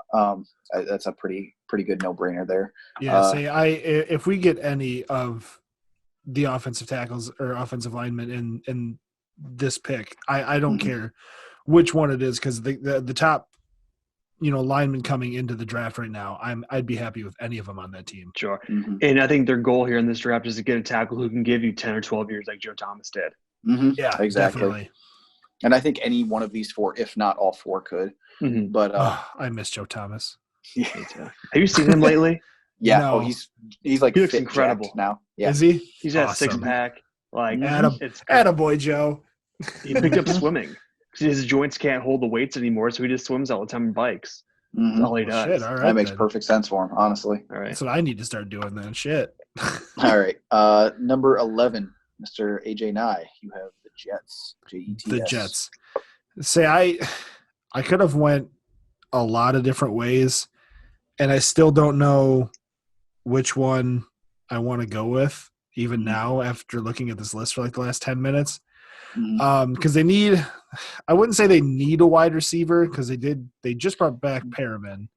that's a pretty good no-brainer there. Yeah. If we get any of the offensive tackles or offensive linemen in this pick, I don't care which one it is because the top linemen coming into the draft right now, I'd be happy with any of them on that team. Sure. And I think their goal here in this draft is to get a tackle who can give you 10 or 12 years like Joe Thomas did. Yeah, exactly. Definitely. And I think any one of these 4, if not all 4, could. But I miss Joe Thomas. Yeah. Have you seen him lately? Yeah. No. He's like he looks incredible now. Yeah. Is he? He's got a 6-pack. Like attaboy, Joe. He picked up swimming. His joints can't hold the weights anymore, so he just swims all the time and bikes. That's all he does. Shit, all right, that makes perfect sense for him, honestly. All right. That's what I need to start doing then. Shit. All right. Number 11, Mr. AJ Nye. You have the Jets. Jets. The Jets. Say I could have went a lot of different ways, and I still don't know which one I want to go with, even now after looking at this list for like the last 10 minutes. Because I wouldn't say they need a wide receiver because they just brought back Perriman.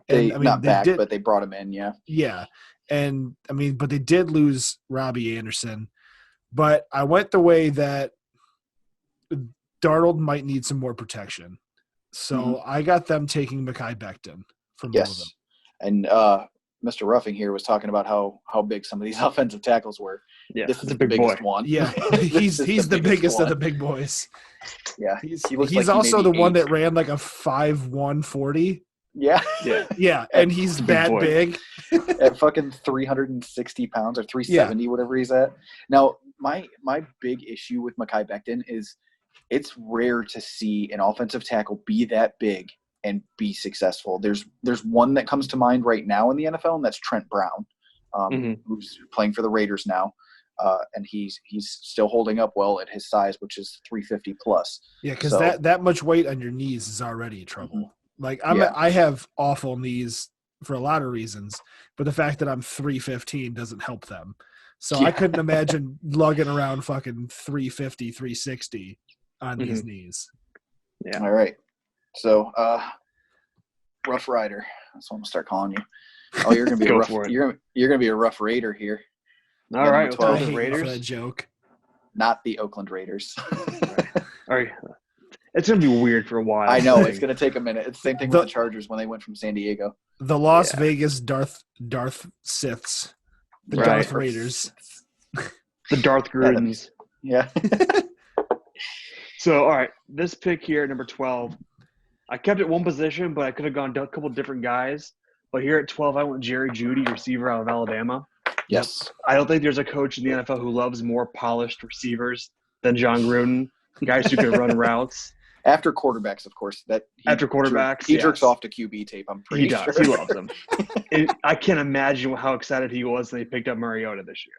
But they brought him in, yeah. Yeah. And but they did lose Robbie Anderson. But I went the way that Darnold might need some more protection. So I got them taking Mekhi Becton from both of them. And Mr. Ruffing here was talking about how big some of these offensive tackles were. Yeah, this is the biggest one. Yeah, he's the biggest of the big boys. Yeah, he's also the one that ran like a 5'1" 40. Yeah. And he's that big. At fucking 360 pounds or 370, whatever he's at. Now, my big issue with Mekhi Becton is it's rare to see an offensive tackle be that big and be successful. There's one that comes to mind right now in the NFL, and that's Trent Brown, who's playing for the Raiders now. And he's still holding up well at his size, which is 350 plus. Yeah, because that much weight on your knees is already trouble. Like I have awful knees for a lot of reasons, but the fact that I'm 315 doesn't help them. So I couldn't imagine lugging around fucking 350, 360 on these knees. Yeah. All right. So, Rough Rider. That's what I'm gonna start calling you. Oh, you're gonna be a rough. You're gonna be a Rough Raider here. All right. I hate the Raiders. For that joke. Not the Oakland Raiders. All right. It's gonna be weird for a while. I know it's gonna take a minute. It's the same thing with the Chargers when they went from San Diego. The Las Vegas Darth Siths. The Darth Raiders. The Darth Grudens. Yeah. So, all right, this pick here, number 12, I kept it one position, but I could have gone a couple different guys. But here at 12, I went Jerry Jeudy, receiver out of Alabama. Yes. I don't think there's a coach in the NFL who loves more polished receivers than John Gruden, guys who can run routes. After quarterbacks, of course. He jerks off to QB tape, I'm pretty sure. He does. He loves them. I can't imagine how excited he was when they picked up Mariota this year.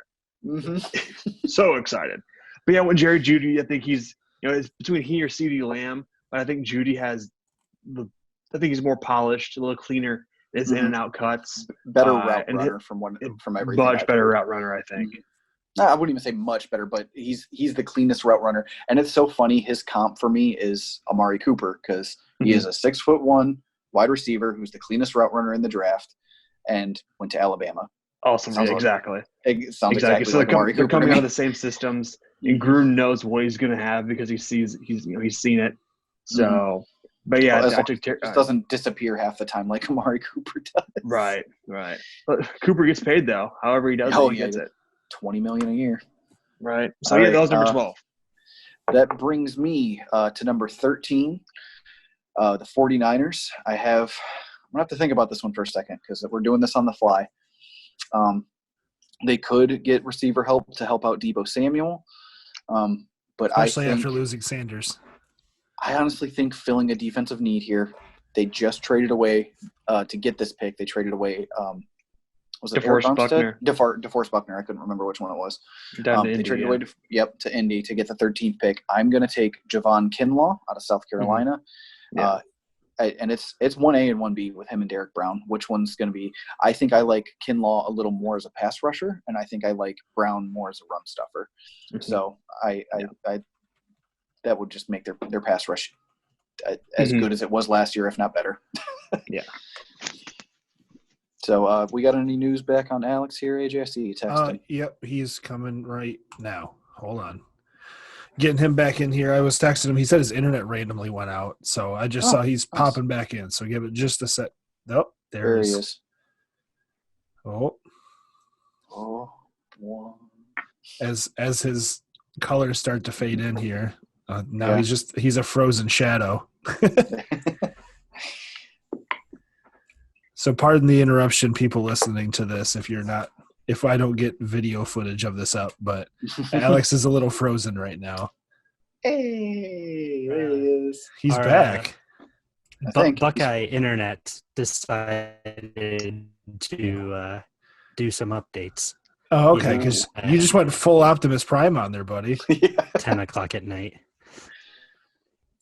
Mm-hmm. So excited. But yeah, when Jerry Jeudy, I think he's it's between he or CeeDee Lamb, but I think Jeudy I think he's more polished, a little cleaner. His in and out cuts, better route runner from everything. Much better route runner, I think. I wouldn't even say much better, but he's the cleanest route runner. And it's so funny. His comp for me is Amari Cooper because he is a 6'1" wide receiver who's the cleanest route runner in the draft and went to Alabama. Awesome. Exactly. It sounds exactly so like Amari Cooper. They're coming out of the same systems, and Gruden knows what he's going to have because he's seen it. So, but yeah, it doesn't disappear half the time like Amari Cooper does. Right. But Cooper gets paid though. However he does he gets it. $20 million a year. Right. So that was number 12. That brings me to number 13, the 49ers. I'm going to have to think about this one for a second because we're doing this on the fly. They could get receiver help to help out Deebo Samuel. But especially after losing Sanders. I honestly think filling a defensive need here. They just traded away to get this pick. They traded away was it DeForest Buckner? DeForest Buckner. I couldn't remember which one it was. They traded away to Indy to get the 13th pick. I'm going to take Javon Kinlaw out of South Carolina. And it's 1A and 1B with him and Derek Brown. Which one's going to be? I think I like Kinlaw a little more as a pass rusher, and I think I like Brown more as a run stuffer. So I that would just make their pass rush as good as it was last year, if not better. Yeah. So we got any news back on Alex here, AJ? I see you texting. Yep, he's coming right now. Hold on. Getting him back in here. I was texting him. He said his internet randomly went out, so I just saw he's popping back in. So give it just a sec. Oh, there he is. Oh. As his colors start to fade in here, now he's a frozen shadow. So pardon the interruption, people listening to this, if I don't get video footage of this up, but Alex is a little frozen right now. Hey, there he is. He's back. Buckeye Internet decided to do some updates. Oh, okay, because you just went full Optimus Prime on there, buddy. 10 o'clock at night.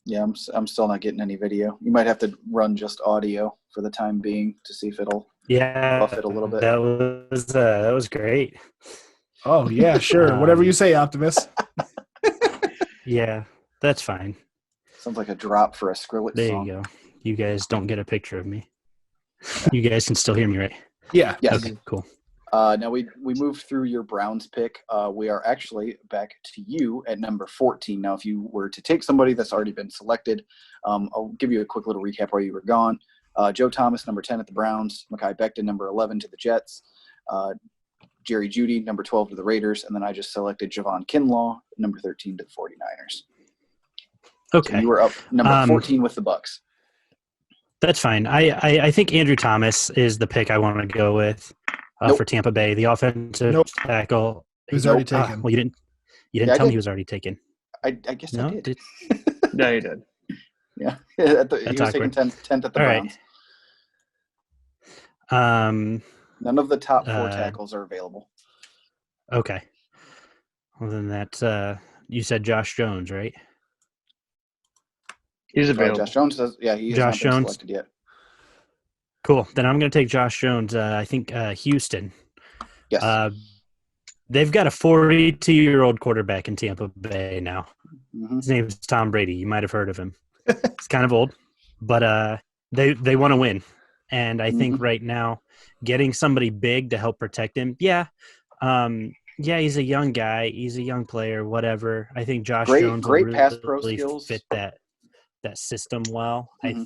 Yeah, I'm still not getting any video. You might have to run just audio for the time being to see if it'll buff it a little bit. That was great. Oh yeah, sure. Whatever you say, Optimus. Yeah, that's fine. Sounds like a drop for a Skrillex song. There you go. You guys don't get a picture of me. You guys can still hear me, right? Yeah. Yes. Okay, cool. Now we moved through your Browns pick. We are actually back to you at number 14. Now, if you were to take somebody that's already been selected, I'll give you a quick little recap where you were gone. Joe Thomas, number 10 at the Browns. Mekhi Becton, number 11 to the Jets. Jerry Jeudy, number 12 to the Raiders. And then I just selected Javon Kinlaw, number 13 to the 49ers. Okay. So you were up number 14 with the Bucks. That's fine. I think Andrew Thomas is the pick I want to go with. For Tampa Bay, the offensive tackle. He was already taken. Well, you didn't tell me he was already taken. I guess I did. No, you did. Yeah. He was taken 10th at the Browns. Right. None of the top 4 tackles are available. Okay. Well, then that's you said Josh Jones, right? He's available. Josh Jones says, he has not been selected yet. Cool. Then I'm going to take Josh Jones. I think Houston. Yes. They've got a 42-year-old quarterback in Tampa Bay now. Mm-hmm. His name's Tom Brady. You might have heard of him. He's kind of old, but they want to win. And I think right now, getting somebody big to help protect him, he's a young guy. He's a young player, whatever. I think Josh Jones will really, pass pro really skills. fit that system well. Mm-hmm.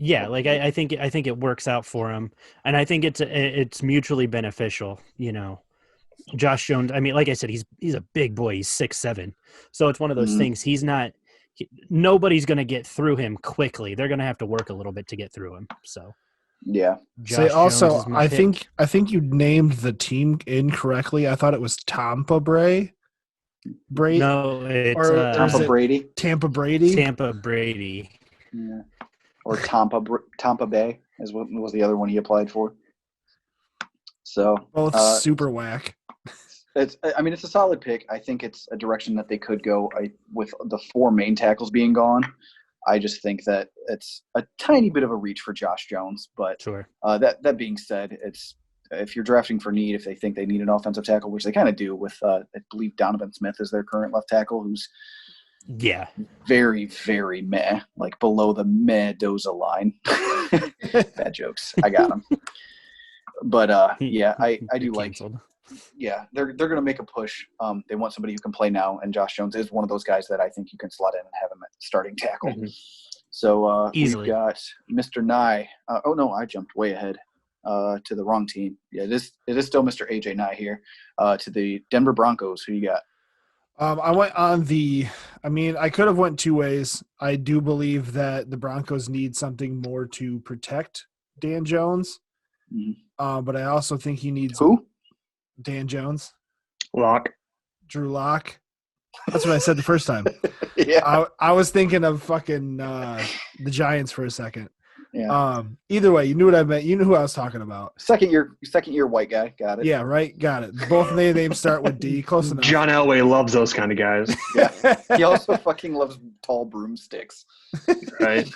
I think it works out for him, and I think it's mutually beneficial. You know, Josh Jones. I mean, like I said, he's a big boy. He's 6'7", so it's one of those things. He's not. Nobody's going to get through him quickly. They're going to have to work a little bit to get through him. So, yeah. Josh also, Jones is my I pick. think you named the team incorrectly. I thought it was Tampa Bay. No, it's Tampa Brady. Tampa Brady. Tampa Brady. Yeah. Or Tampa Bay is what was the other one he applied for. So both super whack. It's a solid pick. I think it's a direction that they could go. With the 4 main tackles being gone, I just think that it's a tiny bit of a reach for Josh Jones. But sure. That being said, it's if you're drafting for need, if they think they need an offensive tackle, which they kind of do with I believe Donovan Smith is their current left tackle, who's very, very meh, like below the Mendoza line. Bad jokes. I got him. But I do like. Yeah, they're going to make a push. They want somebody who can play now, and Josh Jones is one of those guys that I think you can slot in and have him at starting tackle. Mm-hmm. So we've got Mr. Nye. I jumped way ahead to the wrong team. Yeah, it is still Mr. AJ Nye here to the Denver Broncos. Who you got? I went on I could have went 2 ways. I do believe that the Broncos need something more to protect Dan Jones. Mm-hmm. But I also think he needs who? Dan Jones. Drew Lock. That's what I said the first time. Yeah. I was thinking of fucking the Giants for a second. Yeah. Either way, you knew what I meant. You knew who I was talking about. Second year white guy. Got it. Yeah, right. Got it. Both their names start with D. Close enough. John Elway loves those kind of guys. Yeah. He also fucking loves tall broomsticks. Right.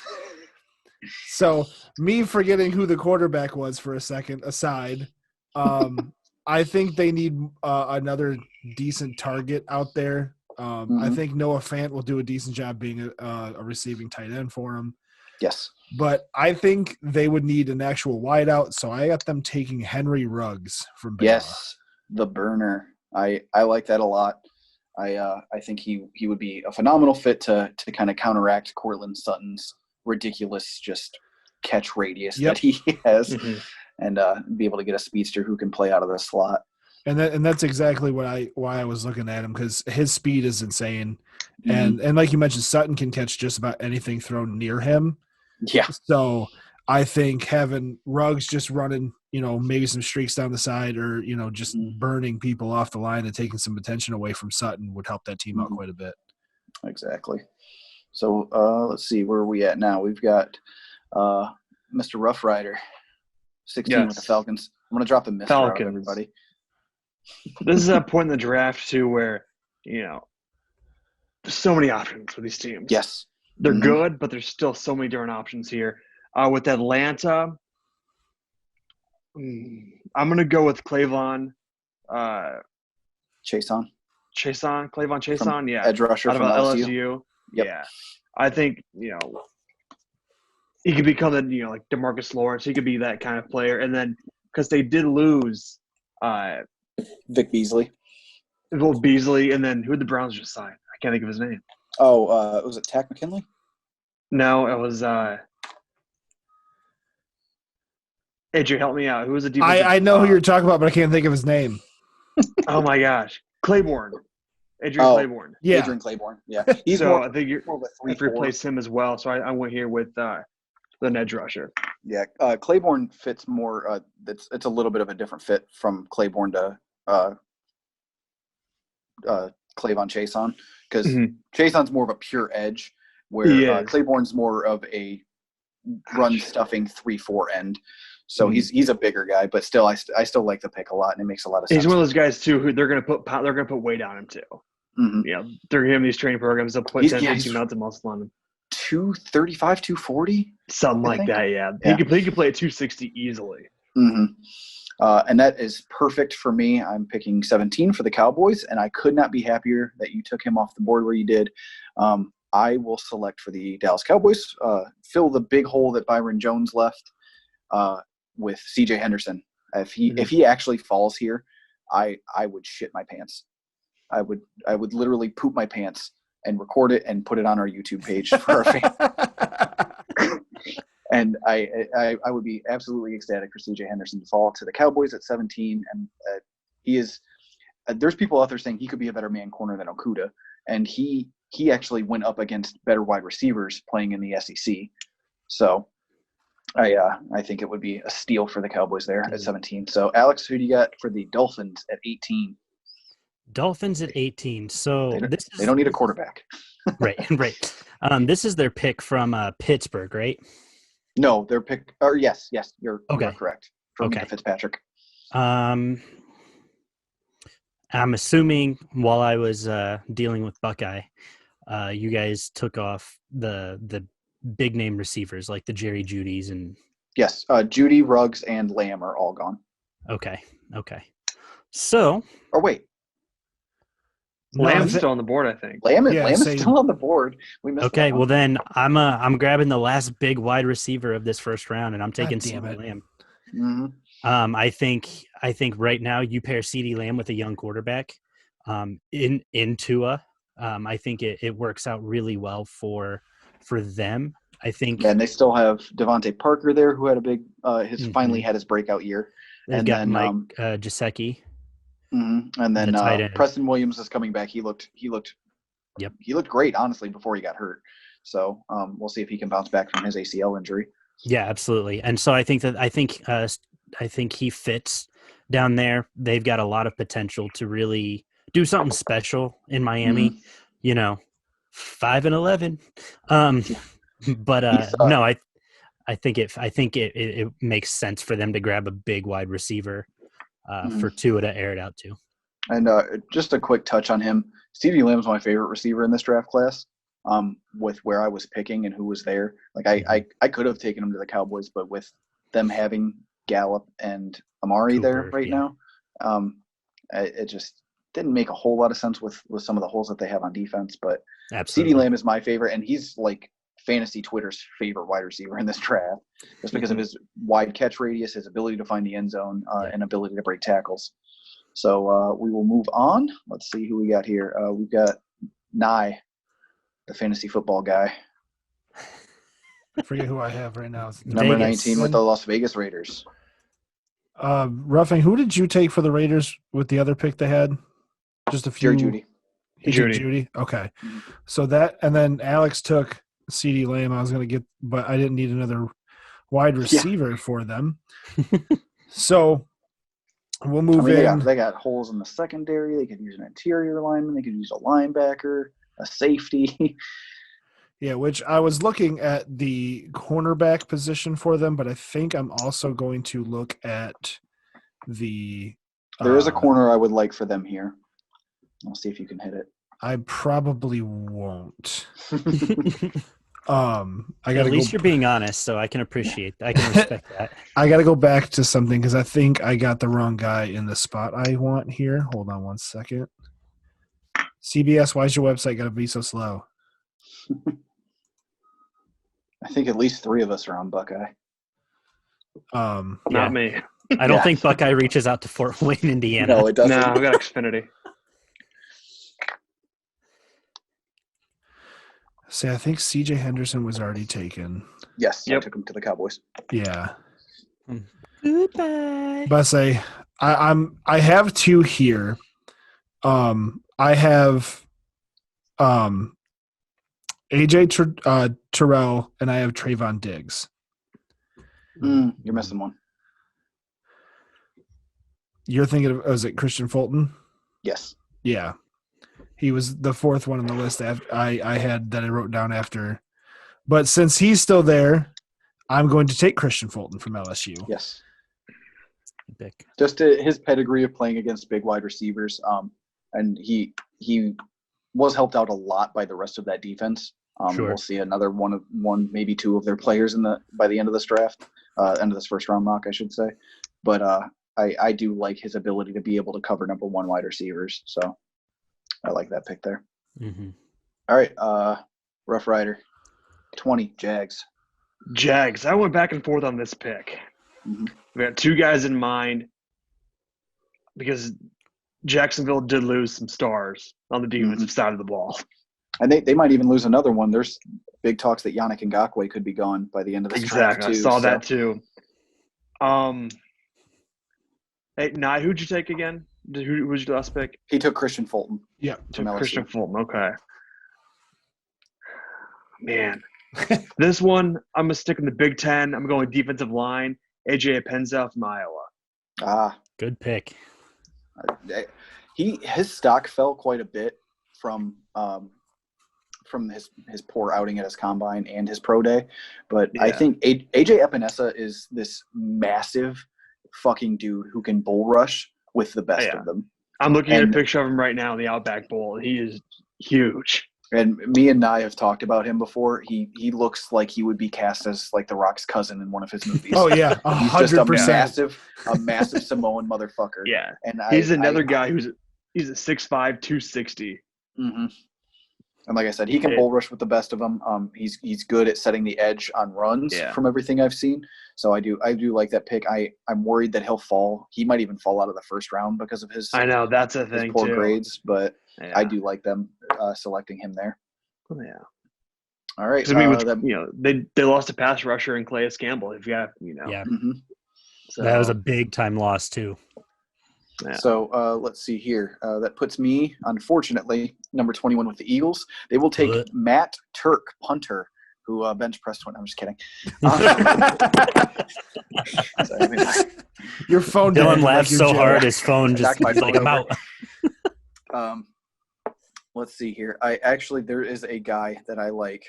So me forgetting who the quarterback was for a second aside, I think they need another decent target out there. I think Noah Fant will do a decent job being a receiving tight end for him. Yes. But I think they would need an actual wideout, so I got them taking Henry Ruggs from Bama. Yes, the burner. I like that a lot. I think he would be a phenomenal fit to kind of counteract Courtland Sutton's ridiculous just catch radius that he has, and be able to get a speedster who can play out of the slot. And that's exactly why I was looking at him, because his speed is insane, and like you mentioned, Sutton can catch just about anything thrown near him. Yeah. So I think having Ruggs just running, maybe some streaks down the side, or just burning people off the line and taking some attention away from Sutton would help that team out quite a bit. Exactly. So let's see, where are we at now? We've got Mr. Rough Rider, 16 with the Falcons. I'm going to drop the Mr. out of everybody. This is a point in the draft, too, where, there's so many options for these teams. Yes. They're good, but there's still so many different options here. With Atlanta, I'm going to go with Clavon. Clavon Chason, yeah. Edge rusher out of from LSU. Yep. Yeah. I think, he could become like DeMarcus Lawrence. He could be that kind of player. And then, because they did lose Vic Beasley. Beasley, and then who did the Browns just sign? I can't think of his name. Oh, was it Tack McKinley? No, it was Adrian, help me out. Who was the defensive? I know who you're talking about, but I can't think of his name. Oh my gosh. Claiborne. Claiborne. Yeah. Adrian Claiborne. Yeah. I think you're more of a 3-4. Replace him as well. So I went here with the edge rusher. Yeah. Claiborne fits more it's a little bit of a different fit from Claiborne to Clavon Chason, because Chason's more of a pure edge, where Claiborne's more of a run stuffing 3-4 end. So he's a bigger guy, but still, I still like the pick a lot, and it makes a lot of sense. He's one of those guys too who they're going to put weight on him too. Yeah, they're giving these training programs. They'll put 10-15 pounds of muscle on him. 235, 240, something like that. Yeah, he could play at 260 easily. And that is perfect for me. I'm picking 17 for the Cowboys, and I could not be happier that you took him off the board where you did. I will select for the Dallas Cowboys, fill the big hole that Byron Jones left with C.J. Henderson. If he actually falls here, I would shit my pants. I would literally poop my pants and record it and put it on our YouTube page for our fans. And I would be absolutely ecstatic for C.J. Henderson to fall to the Cowboys at 17. And he is there's people out there saying he could be a better man corner than Okudah. And he actually went up against better wide receivers playing in the SEC. So I think it would be a steal for the Cowboys there at 17. So, Alex, who do you got for the Dolphins at 18? Dolphins at 18. So they don't need a quarterback. Right. This is their pick from Pittsburgh, right? No, their pick. Or yes, you are correct. From Fitzpatrick. I'm assuming while I was dealing with Buckeye, you guys took off the big name receivers like the Jerry Judys and. Yes, Judy, Ruggs, and Lamb are all gone. Okay. So. Or wait. Lamb's still on the board, I think. Lamb is still on the board. We missed okay, well then I'm grabbing the last big wide receiver of this first round, and I'm taking CeeDee Lamb. Mm-hmm. I think right now you pair CeeDee Lamb with a young quarterback, in Tua. I think it works out really well for them. I think. And they still have Devontae Parker there, who had a big finally had his breakout year. They've got Mike Gesicki. Mm-hmm. And then Preston Williams is coming back. He looked great, honestly, before he got hurt. So we'll see if he can bounce back from his ACL injury. Yeah, absolutely. And so I think he fits down there. They've got a lot of potential to really do something special in Miami. Mm-hmm. 5-11. But no, I think it makes sense for them to grab a big wide receiver. For Tua to air it out to. And just a quick touch on him. CeeDee Lamb is my favorite receiver in this draft class. With where I was picking and who was there, I could have taken him to the Cowboys, but with them having Gallup and Amari Cooper, there now, it just didn't make a whole lot of sense with some of the holes that they have on defense. But CeeDee Lamb is my favorite, and he's like fantasy Twitter's favorite wide receiver in this draft, just because of his wide catch radius, his ability to find the end zone, and ability to break tackles. So we will move on. Let's see who we got here. We've got Nye, the fantasy football guy. I forget who I have right now. Number 19 with the Las Vegas Raiders. Ruffing, who did you take for the Raiders with the other pick they had? Just a few. Judy. Judy. Okay. Mm-hmm. So that, and then Alex took CeeDee Lamb. I was going to get, but I didn't need another wide receiver for them. So we'll move in. They got holes in the secondary. They could use an interior lineman. They could use a linebacker, a safety. Yeah, which I was looking at the cornerback position for them, but I think I'm also going to look at the. There is a corner I would like for them here. I'll see if you can hit it. I probably won't. At least you're being honest, so I can appreciate that. I can respect that. I got to go back to something because I think I got the wrong guy in the spot I want here. Hold on one second. CBS, why is your website got to be so slow? I think at least 3 of us are on Buckeye. Not me. I don't think Buckeye reaches out to Fort Wayne, Indiana. No, it doesn't. No, we got Xfinity. See, I think C.J. Henderson was already taken. Yes, I took him to the Cowboys. Yeah. Goodbye. But I have 2 here. I have AJ Terrell and I have Trayvon Diggs. You're missing one. You're thinking of, was it Christian Fulton? Yes. Yeah. He was the 4th one on the list that I had that I wrote down after. But since he's still there, I'm going to take Christian Fulton from LSU. Yes. Pick. Just his pedigree of playing against big wide receivers, and he was helped out a lot by the rest of that defense. Sure. We'll see another one, maybe 2 of their players by the end of this draft, end of this first round mock, I should say. But I do like his ability to be able to cover number one wide receivers. So I like that pick there. Mm-hmm. All right. Rough Rider, 20, Jags. Jags. I went back and forth on this pick. Mm-hmm. We got two guys in mind because Jacksonville did lose some stars on the defensive side of the ball. And they might even lose another one. There's big talks that Yannick Ngakoue could be gone by the end of this draft, too. I saw that too. Hey, Nye, who'd you take again? Who was your last pick? He took Christian Fulton. Yeah. Took Christian Fulton. Okay. Man. This one, I'm going to stick in the Big Ten. I'm going defensive line. AJ Epinza from Iowa. Good pick. His stock fell quite a bit from his poor outing at his combine and his pro day, but yeah. I think AJ Epinesa is this massive fucking dude who can bull rush with the best of them. I'm looking at a picture of him right now in the Outback Bowl. He is huge. And me and Nye have talked about him before. He looks like he would be cast as like The Rock's cousin in one of his movies. Oh yeah, 100%. He's just a massive Samoan motherfucker. Yeah, and he's another guy he's a 6'5", 260. Mm-hmm. And like I said, he can bull rush with the best of them. He's good at setting the edge on runs from everything I've seen. So I do like that pick. I'm worried that he'll fall. He might even fall out of the first round because of his. I know that's a thing poor too. grades, but I do like them selecting him there. Yeah. All right. I mean, they lost a pass rusher in Calais Campbell. If you have, Yeah. Mm-hmm. So that was a big time loss too. Yeah. So let's see here. That puts me, unfortunately, number 21 with the Eagles. They will take Matt Turk, punter, who bench pressed 20. I'm just kidding. Your phone. Dylan laughed so hard his phone just like about. Let's see here. There is a guy that I like.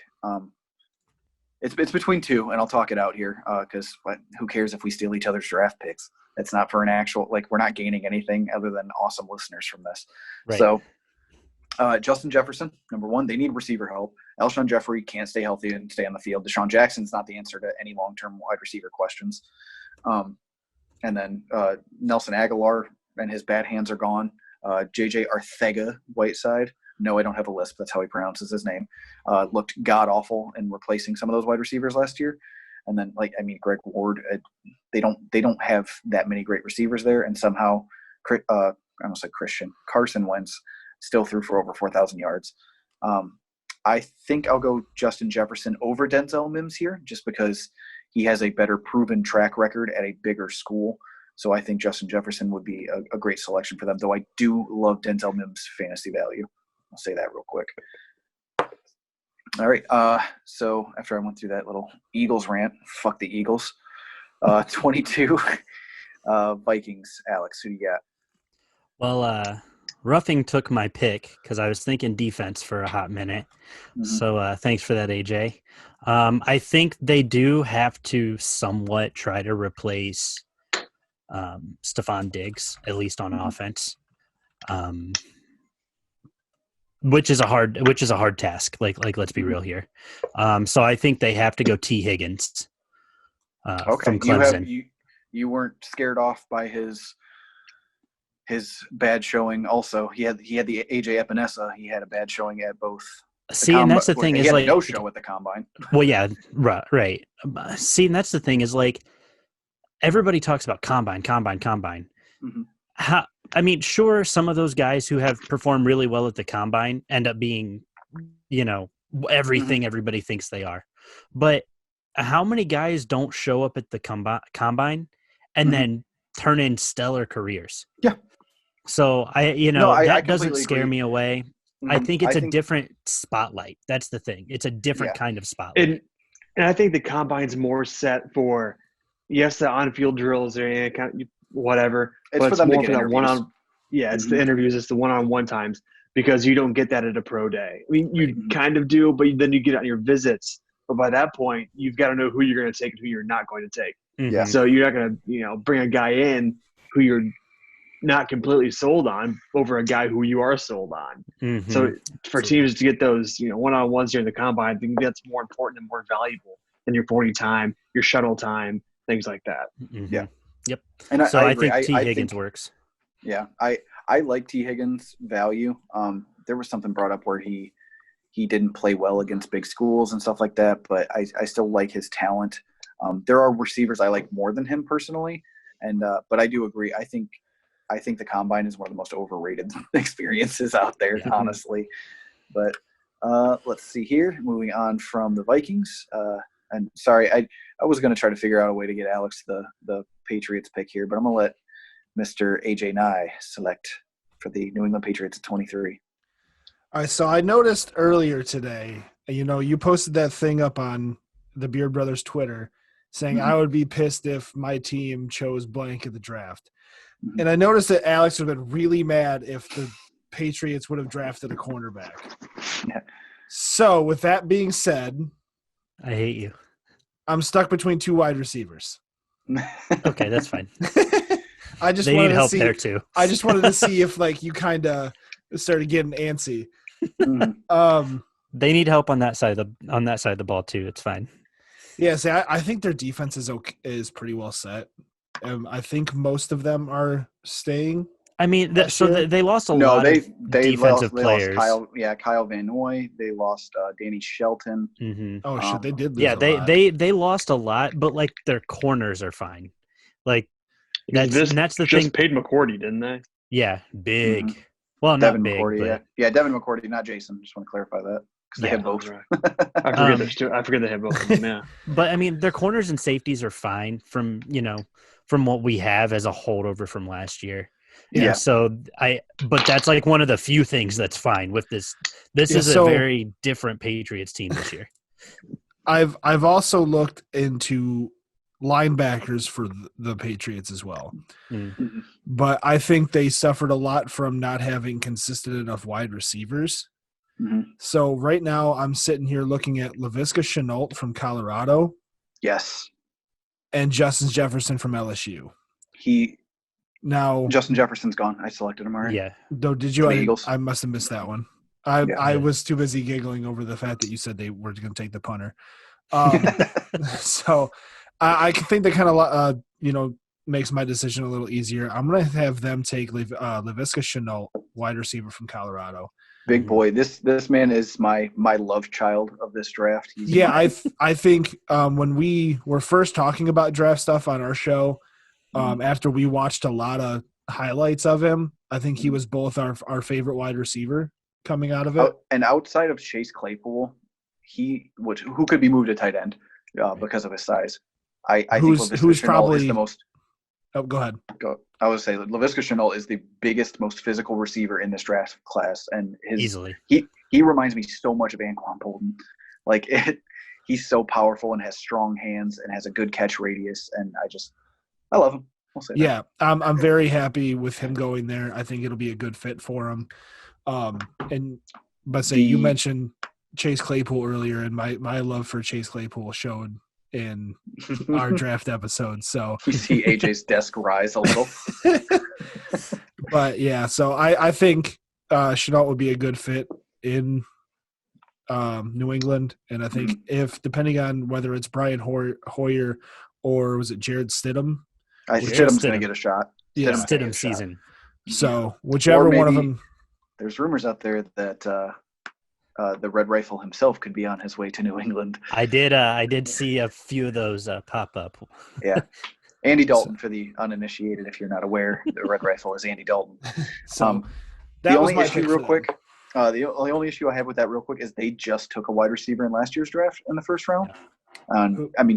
It's between two, and I'll talk it out here because who cares if we steal each other's draft picks? It's not for an actual, we're not gaining anything other than awesome listeners from this. Right. So Justin Jefferson, number one, they need receiver help. Alshon Jeffrey can't stay healthy and stay on the field. Deshaun Jackson's not the answer to any long-term wide receiver questions. And then Nelson Aguilar and his bad hands are gone. JJ Arthega Whiteside. No, I don't have a lisp. That's how he pronounces his name. Looked god-awful in replacing some of those wide receivers last year. And then, Greg Ward, they don't have that many great receivers there, and somehow, I almost said Carson Wentz still threw for over 4,000 yards. I think I'll go Justin Jefferson over Denzel Mims here, just because he has a better proven track record at a bigger school. So I think Justin Jefferson would be a great selection for them, though I do love Denzel Mims' fantasy value. I'll say that real quick. All right. So after I went through that little Eagles rant, fuck the Eagles. 22 Vikings. Alex, who do you got? Well, Ruffing took my pick because I was thinking defense for a hot minute. Mm-hmm. So thanks for that, AJ. I think they do have to somewhat try to replace Stephon Diggs, at least on offense. Which is a hard task. Like let's be real here. So I think they have to go T. Higgins from Clemson. You weren't scared off by his bad showing. Also, he had the AJ Epinesa. He had a bad showing at both. See, and that's the thing is no show at the combine. Well, yeah, right. See, and that's the thing is everybody talks about combine. Mm-hmm. Sure, some of those guys who have performed really well at the combine end up being, everything everybody thinks they are. But how many guys don't show up at the combine and then turn in stellar careers? Yeah. So that doesn't scare me away. Mm-hmm. I think it's a different spotlight. That's the thing. It's a different kind of spotlight. And I think the combine's more set for, yes, the on-field drills or whatever. It's for them to get interviews. It's the interviews. It's the one-on-one times because you don't get that at a pro day. I mean, you kind of do, but then you get on your visits. But by that point, you've got to know who you're going to take and who you're not going to take. Yeah. So you're not going to, bring a guy in who you're not completely sold on over a guy who you are sold on. Mm-hmm. So for teams to get those, one-on-ones during the combine, I think that's more important and more valuable than your 40 time, your shuttle time, things like that. Mm-hmm. Yeah. Yep. And I agree. think T. Higgins works. Yeah, I like T. Higgins' value. There was something brought up where he didn't play well against big schools and stuff like that, but I still like his talent. There are receivers I like more than him personally, and but I do agree. I think the combine is one of the most overrated experiences out there, honestly. But let's see here. Moving on from the Vikings. And sorry, I was going to try to figure out a way to get Alex the Patriots pick here, but I'm going to let Mr. AJ Nye select for the New England Patriots at 23. All right, so I noticed earlier today, you posted that thing up on the Beard Brothers Twitter saying I would be pissed if my team chose blank at the draft. And I noticed that Alex would have been really mad if the Patriots would have drafted a cornerback. Yeah. So with that being said, I hate you. I'm stuck between 2 wide receivers. Okay, that's fine. They need help there too. I just wanted to see if you kind of started getting antsy. They need help on that side of the ball too. It's fine. Yeah, see, I think their defense is pretty well set. I think most of them are staying. I mean, they lost a lot of defensive players. Lost Kyle Van Noy. They lost Danny Shelton. Mm-hmm. Oh shit, they did lose. Yeah, a lot. they lost a lot, but their corners are fine. That's the thing. Just paid McCourty, didn't they? Yeah, big. Mm-hmm. Well, Devin not big. McCourty, yeah, Devin McCourty, not Jason. Just want to clarify that because they have both. Right. I forget they have both of them. Yeah, but I mean, their corners and safeties are fine from what we have as a holdover from last year. Yeah. So but that's one of the few things that's fine with this. This is a very different Patriots team this year. I've also looked into linebackers for the Patriots as well. Mm-hmm. But I think they suffered a lot from not having consistent enough wide receivers. Mm-hmm. So right now I'm sitting here looking at Laviska Shenault from Colorado. Yes. And Justin Jefferson from LSU. Justin Jefferson's gone. I selected him already. Yeah. Though, did you? I must have missed that one. I was too busy giggling over the fact that you said they were going to take the punter. So I think that kind of makes my decision a little easier. I'm going to have them take Laviska Shenault, wide receiver from Colorado. Big boy. This man is my love child of this draft. I think when we were first talking about draft stuff on our show, after we watched a lot of highlights of him, I think he was both our favorite wide receiver coming out of it. And outside of Chase Claypool, who could be moved to tight end because of his size. I think who's probably is the most. Oh, go ahead. I would say Laviska Shenault is the biggest, most physical receiver in this draft class, and easily he reminds me so much of Anquan Bolden. He's so powerful and has strong hands and has a good catch radius, and I love him. I'll say that. I'm very happy with him going there. I think it'll be a good fit for him. You mentioned Chase Claypool earlier, and my love for Chase Claypool showed in our draft episode. So you see AJ's desk rise a little. But yeah, so I think Shenault would be a good fit in New England, and I think if depending on whether it's Brian Hoyer or was it Jared Stidham? Stidham's going to get a shot. Yeah, Stidham season. So whichever one of them. There's rumors out there that the Red Rifle himself could be on his way to New England. I did see a few of those pop up. Yeah. Andy Dalton, for the uninitiated, if you're not aware, the Red Rifle is Andy Dalton. The only issue real quick, the only issue I have with that real quick is they just took a wide receiver in last year's draft in the first round.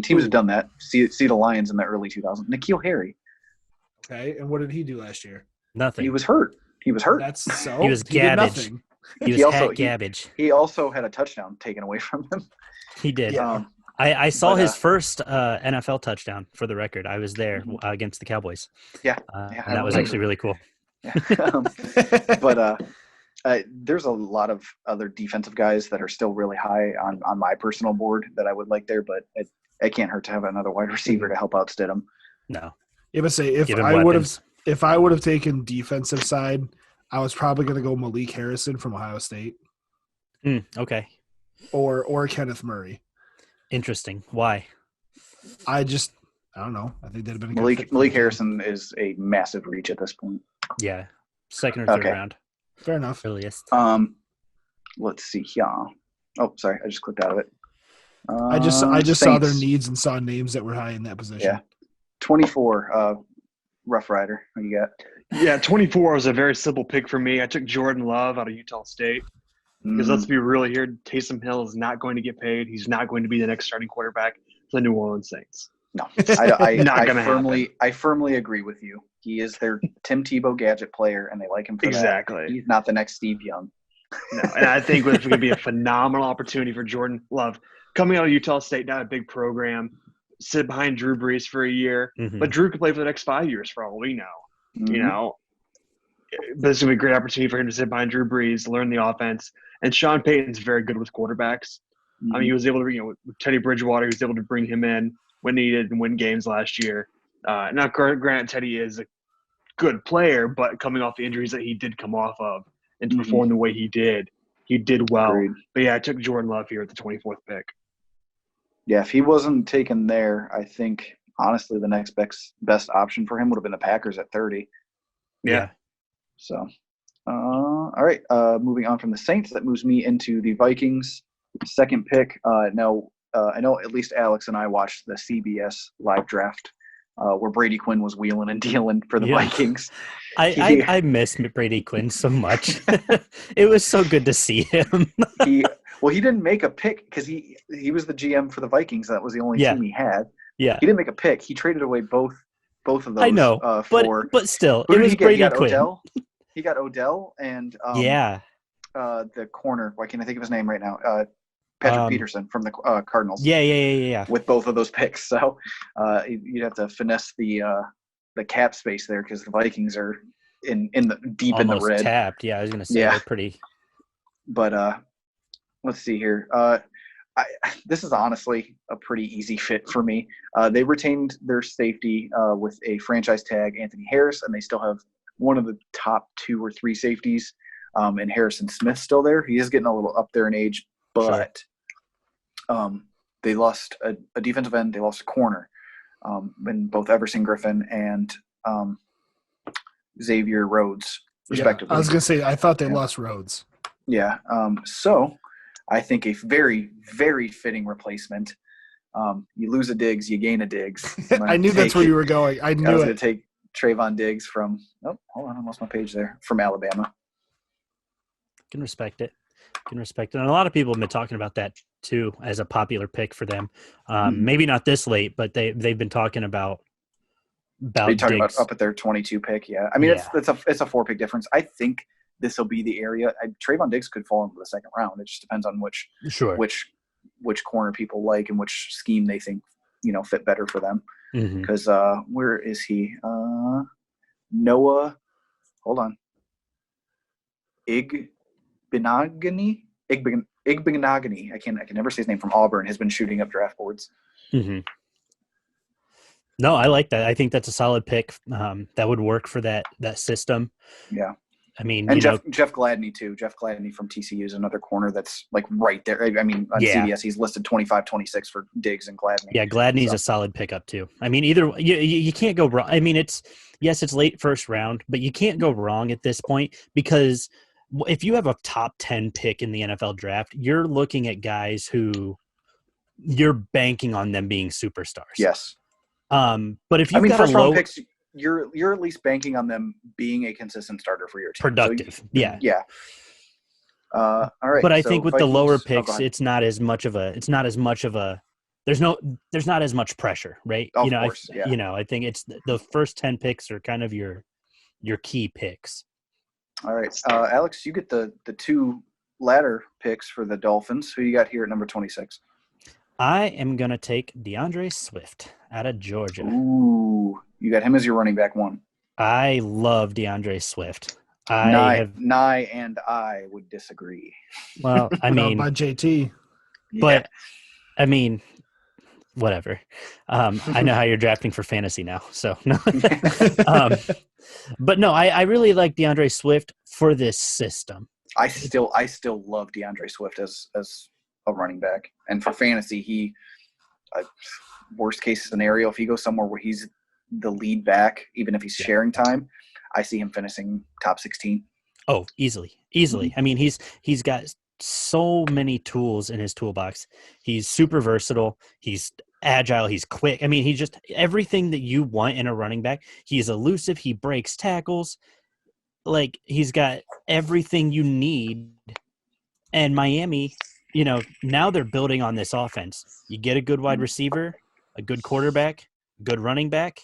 Teams have done that. See the Lions in the early 2000s. N'Keal Harry. Okay, and what did he do last year? Nothing. He was hurt. That's so. He was garbage. He was garbage. He also had a touchdown taken away from him. He did. Yeah. I saw his first NFL touchdown, for the record. I was there against the Cowboys. Yeah. And that was actually really cool. Yeah. But there's a lot of other defensive guys that are still really high on my personal board that I would like there, but it can't hurt to have another wide receiver to help out Stidham. No. Yeah, but say if I would have taken defensive side, I was probably going to go Malik Harrison from Ohio State. Okay. Or Kenneth Murray. Interesting. Why? I I don't know. I think that'd have been a good fit. Malik Harrison is a massive reach at this point. Yeah, second or third round. Fair enough. Earliest. Let's see here. Oh, sorry, I just clicked out of it. I just saw their needs and saw names that were high in that position. Yeah, 24. Rough Rider. What you got? Yeah, 24 was a very simple pick for me. I took Jordan Love out of Utah State. Because let's be real here, Taysom Hill is not going to get paid. He's not going to be the next starting quarterback for the New Orleans Saints. No, I firmly agree with you. He is their Tim Tebow gadget player, and they like him for exactly. that. He's not the next Steve Young. No, and I think it's going to be a phenomenal opportunity for Jordan Love. Coming out of Utah State, not a big program, sit behind Drew Brees for a year, but Drew could play for the next 5 years for all we know. You know, but it's going to be a great opportunity for him to sit behind Drew Brees, learn the offense. And Sean Payton's very good with quarterbacks. I mean, he was able to, with Teddy Bridgewater, he was able to bring him in when needed and win games last year. Now, granted, Teddy is a good player, but coming off the injuries that he did come off of and to perform the way he did well. Agreed. But, yeah, I took Jordan Love here at the 24th pick. Yeah, if he wasn't taken there, I think, honestly, the next best option for him would have been the Packers at 30. Yeah. So – all right, moving on from the Saints, that moves me into the Vikings. Second pick. Now, I know at least Alex and I watched the CBS live draft where Brady Quinn was wheeling and dealing for the Vikings. I miss Brady Quinn so much. It was so good to see him. He didn't make a pick because he was the GM for the Vikings. That was the only team he had. Yeah, he didn't make a pick. He traded away both of those. I know, but still, it was Brady Quinn. Odell? He got Odell and the corner. Why can't I think of his name right now? Patrick Peterson from the Cardinals. Yeah. With both of those picks, so you'd have to finesse the cap space there because the Vikings are in the deep almost in the red. Tapped. Yeah, I was gonna say they're pretty. But let's see here. This is honestly a pretty easy fit for me. They retained their safety with a franchise tag, Anthony Harris, and they still have one of the top 2 or 3 safeties, and Harrison Smith's still there. He is getting a little up there in age, but they lost a defensive end. They lost a corner in both Everson Griffin and Xavier Rhodes, respectively. I was going to say, I thought they lost Rhodes. Yeah. So I think a very, very fitting replacement. You lose a Diggs, you gain a Diggs. I knew that's where you were going. I knew I was it. going to take Trayvon Diggs from – oh, hold on, I lost my page there. From Alabama. Can respect it. And a lot of people have been talking about that too as a popular pick for them. Maybe not this late, but they've been talking about Are you talking about up at their 22 pick? Yeah. I mean, it's a 4-pick difference. I think this will be the area. Trayvon Diggs could fall into the second round. It just depends on which corner people like and which scheme they think fit better for them. Because where is he? Noah. Hold on. Igbenogany. I can never say his name, from Auburn, has been shooting up draft boards. No, I like that. I think that's a solid pick. That would work for that system. Yeah. I mean, and Jeff Gladney too. Jeff Gladney from TCU is another corner that's like right there. I mean, on CBS, he's listed 25-26 for Diggs and Gladney. Yeah, Gladney's a solid pickup too. I mean, either you can't go wrong. I mean, it's late first round, but you can't go wrong at this point because if you have a top 10 pick in the NFL draft, you're looking at guys who you're banking on them being superstars. Yes. But if you've got first round low picks, you're at least banking on them being a consistent starter for your team. Productive. So yeah. All right. But I think with Vikings, the lower picks, it's not as much of a there's not as much pressure, right? Of course, I think it's the first 10 picks are kind of your key picks. All right. Alex, you get the 2 ladder picks for the Dolphins. Who you got here at number 26? I am going to take DeAndre Swift out of Georgia. Ooh, you got him as your running back 1. I love DeAndre Swift. Nye and I would disagree. Well, I mean, by JT, but I mean, whatever. I know how you're drafting for fantasy now, so no. But no, I really like DeAndre Swift for this system. I still love DeAndre Swift as a running back, and for fantasy, worst case scenario, if he goes somewhere where he's the lead back, even if he's sharing time, I see him finishing top 16. Oh, easily. I mean, he's got so many tools in his toolbox. He's super versatile. He's agile. He's quick. I mean, he's just everything that you want in a running back. He's elusive. He breaks tackles. Like, he's got everything you need. And Miami, now they're building on this offense. You get a good wide receiver, a good quarterback, good running back.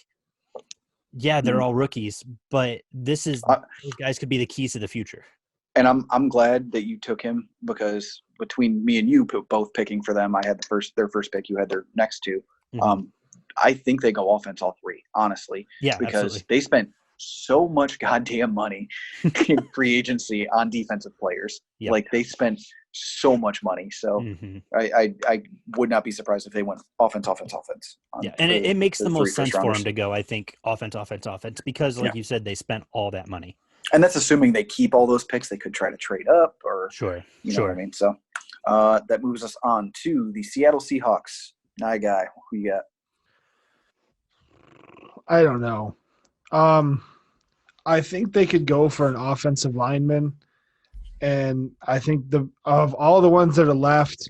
Yeah, they're all rookies, but those guys could be the keys to the future. And I'm glad that you took him, because between me and you both picking for them, I had their first pick. You had their next two. Mm-hmm. I think they go offense all three, honestly. Yeah, because absolutely. they spent so much goddamn money in free agency on defensive players. Yep. Like, they spent so much money. So I would not be surprised if they went offense. Yeah, and it makes the most sense for them to go, I think, offense, because, like you said, they spent all that money. And that's assuming they keep all those picks. They could try to trade up, or you know what I mean. So that moves us on to the Seattle Seahawks. My guy, who you got? I don't know. I think they could go for an offensive lineman, and I think of all the ones that are left,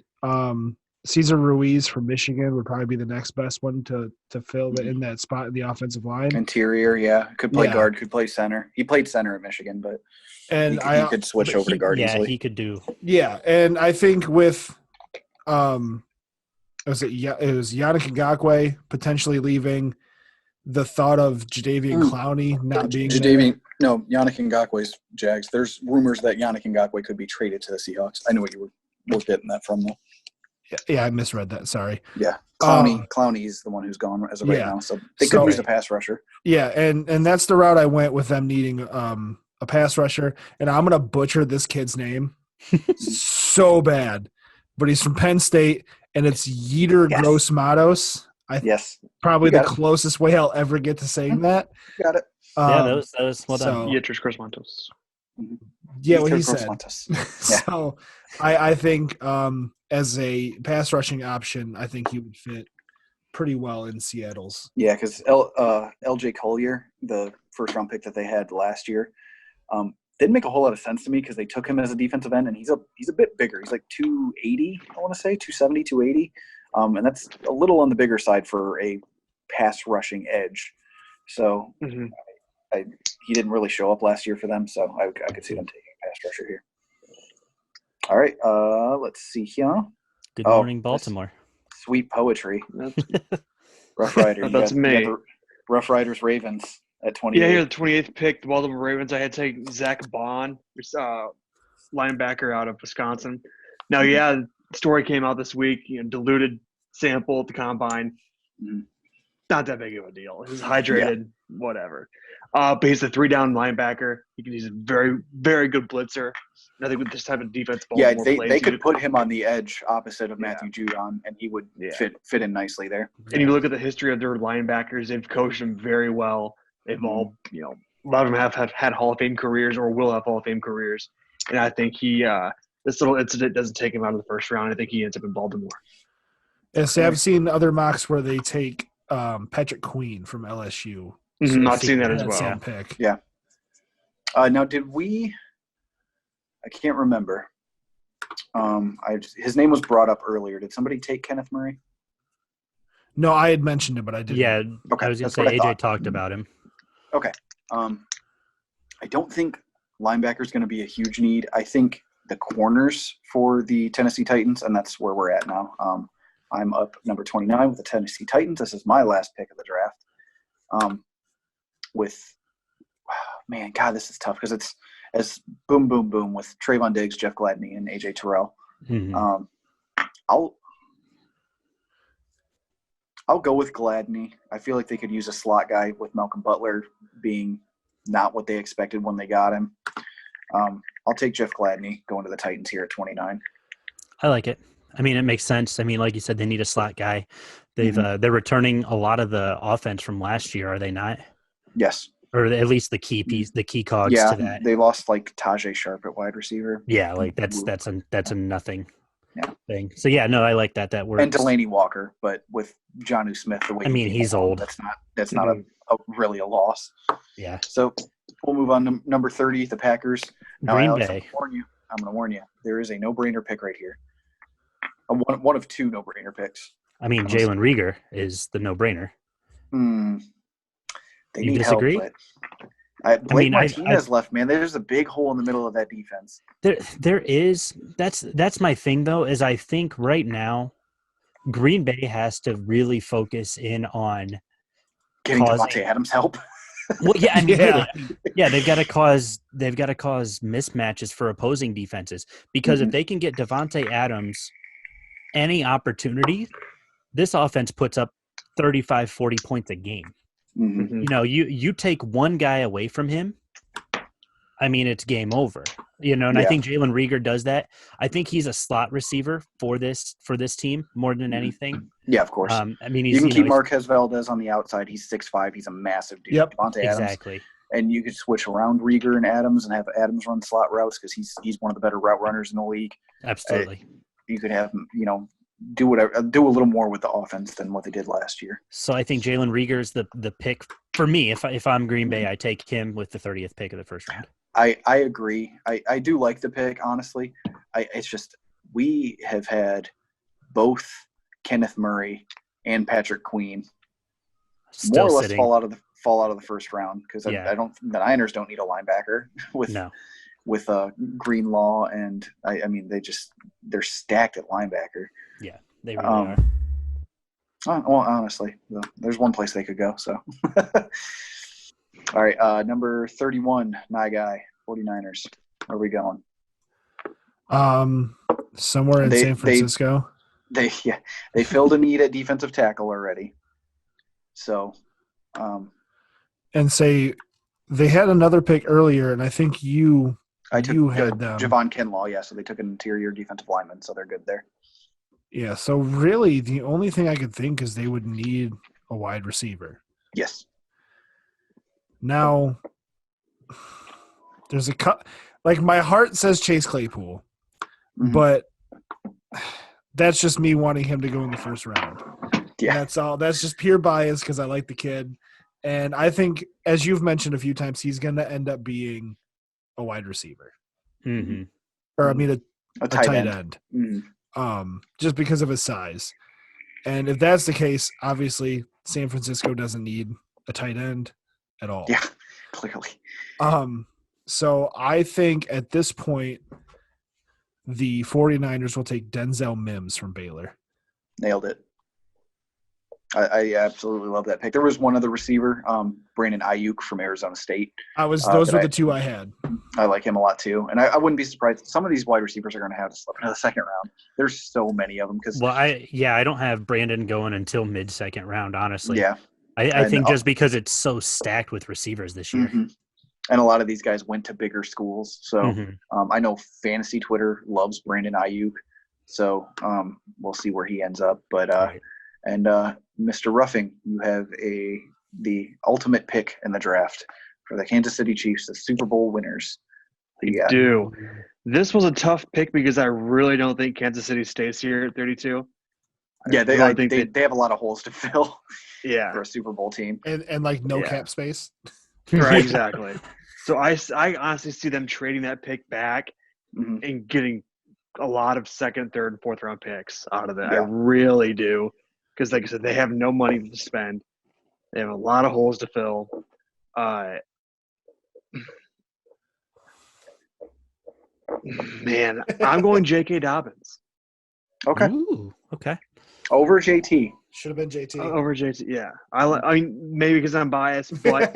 Cesar Ruiz from Michigan would probably be the next best one to fill in that spot in the offensive line. Interior, yeah. Could play guard, could play center. He played center at Michigan, but he could switch over to guard easily. Yeah, he could do. Yeah, and I think with it was Yannick Ngakoue potentially leaving, the thought of Jadeveon Clowney not being there. No, Yannick Ngakoue's Jags. There's rumors that Yannick Ngakoue could be traded to the Seahawks. I know what you were getting that from, though. Yeah, I misread that. Sorry. Yeah, Clowney is the one who's gone as of right now. So they could use a pass rusher. Yeah, and that's the route I went with them needing a pass rusher. And I'm gonna butcher this kid's name so bad, but he's from Penn State, and it's Yetur Gross-Matos. Probably the closest way I'll ever get to saying that. Got it. That was well done. Yetur Gross-Matos. Yeah, what he said. So I think as a pass rushing option, I think he would fit pretty well in Seattle's. Yeah, because LJ Collier, the first round pick that they had last year, didn't make a whole lot of sense to me, because they took him as a defensive end, and he's a bit bigger. He's like 280, I want to say, 270, 280. And that's a little on the bigger side for a pass rushing edge. So he didn't really show up last year for them, so I could see them taking a pass rusher here. All right, let's see here. Good morning, Baltimore. Sweet poetry. Rough Rider. That's me. Rough Riders Ravens at 28. Yeah, here the 28th pick, the Baltimore Ravens. I had to take Zach Bond, linebacker out of Wisconsin. Now, the story came out this week. Diluted sample at the combine. Not that big of a deal. He's hydrated, whatever. But he's a 3-down linebacker. He's a very, very good blitzer. And I think with this type of defense, they could put him on the edge opposite of Matthew Judon, and he would fit in nicely there. And you look at the history of their linebackers; they've coached them very well. They've all, a lot of them have had Hall of Fame careers or will have Hall of Fame careers. And I think this little incident doesn't take him out of the first round. I think he ends up in Baltimore. Yes, I've seen other mocks where they take Patrick Queen from LSU. I've seen that as well. Same pick. Yeah. Now, did we? I can't remember. His name was brought up earlier. Did somebody take Kenneth Murray? No, I had mentioned it, but I didn't. Yeah, okay. I was going to say AJ talked about him. Okay. I don't think linebacker is going to be a huge need. I think the corners for the Tennessee Titans, and that's where we're at now. I'm up number 29 with the Tennessee Titans. This is my last pick of the draft. This is tough, because it's as boom, boom, boom with Trayvon Diggs, Jeff Gladney, and AJ Terrell. I'll go with Gladney. I feel like they could use a slot guy, with Malcolm Butler being not what they expected when they got him. I'll take Jeff Gladney going to the Titans here at 29. I like it. I mean, it makes sense. I mean, like you said, they need a slot guy. They're returning a lot of the offense from last year, are they not? Yes. Or at least the key piece, the key cogs to that. They lost like Tajay Sharp at wide receiver. Yeah, like that's a nothing. thing. So yeah, no, I like that. That works. And Delaney Walker, but with Jonnu Smith, the way he's old. That's not really a loss. Yeah. So we'll move on to number 30, the Packers. Now, Green Alex, Bay. I'm going to warn you. There is a no-brainer pick right here. One of two no-brainer picks. Jalen Reagor is the no-brainer. They You need disagree? help, but Blake Martinez left, man. There's a big hole in the middle of that defense. There is. That's my thing, though, is I think right now Green Bay has to really focus in on getting Davante Adams help. Well, yeah, really, they've got to cause mismatches for opposing defenses, because if they can get Davante Adams any opportunity, this offense puts up 35, 40 points a game. You take one guy away from him, it's game over. I think Jalen Reagor does that. I think he's a slot receiver for this team more than anything. Yeah, of course. You can keep Marquez Valdez on the outside. He's 6'5". He's a massive dude. Yep, Davante Adams. Exactly. And you could switch around Reagor and Adams and have Adams run slot routes because he's one of the better route runners in the league. Absolutely. You could have him, do a little more with the offense than what they did last year. So I think Jalen Reagor is the pick for me. If I'm Green Bay, I take him with the 30th pick of the first round. I agree. I do like the pick, honestly. It's just we have had both Kenneth Murray and Patrick Queen Still more or less sitting. fall out of the first round because I don't. The Niners don't need a linebacker with Greenlaw, and they're stacked at linebacker. Yeah, they really are. Well, honestly, there's one place they could go. So, all right, number 31, my guy, 49ers. Where are we going? Somewhere in San Francisco. They filled a need at defensive tackle already. So, and they had another pick earlier, and I think had them. Javon Kinlaw, yeah. So they took an interior defensive lineman, so they're good there. Yeah. So really, the only thing I could think is they would need a wide receiver. Yes. Now, there's my heart says Chase Claypool, but that's just me wanting him to go in the first round. Yeah. That's all. That's just pure bias because I like the kid. And I think, as you've mentioned a few times, he's going to end up being a wide receiver. Mm-hmm. Or, a tight end. Mm-hmm. Just because of his size. And if that's the case, obviously San Francisco doesn't need a tight end at all. Yeah, clearly. So I think at this point, the 49ers will take Denzel Mims from Baylor. Nailed it. I absolutely love that pick. There was one other receiver, Brandon Ayuk from Arizona State. Those were the two I had. I like him a lot too, and I wouldn't be surprised. Some of these wide receivers are going to have to slip into the second round. There's so many of them I don't have Brandon going until mid-second round, honestly. Yeah, I think just because it's so stacked with receivers this year. Mm-hmm. And a lot of these guys went to bigger schools, so I know fantasy Twitter loves Brandon Ayuk, so we'll see where he ends up, but. Right. And Mr. Ruffing, you have the ultimate pick in the draft for the Kansas City Chiefs, the Super Bowl winners. I do. This was a tough pick because I really don't think Kansas City stays here at 32. Yeah, they have a lot of holes to fill. Yeah, for a Super Bowl team, and cap space. Right, exactly. So I honestly see them trading that pick back and getting a lot of second, third, and fourth round picks out of it. Yeah. I really do. Because, like I said, they have no money to spend. They have a lot of holes to fill. Man, I'm going J.K. Dobbins. Okay. Ooh, okay. Over JT. Should have been JT. Over JT, yeah. I mean, maybe because I'm biased, but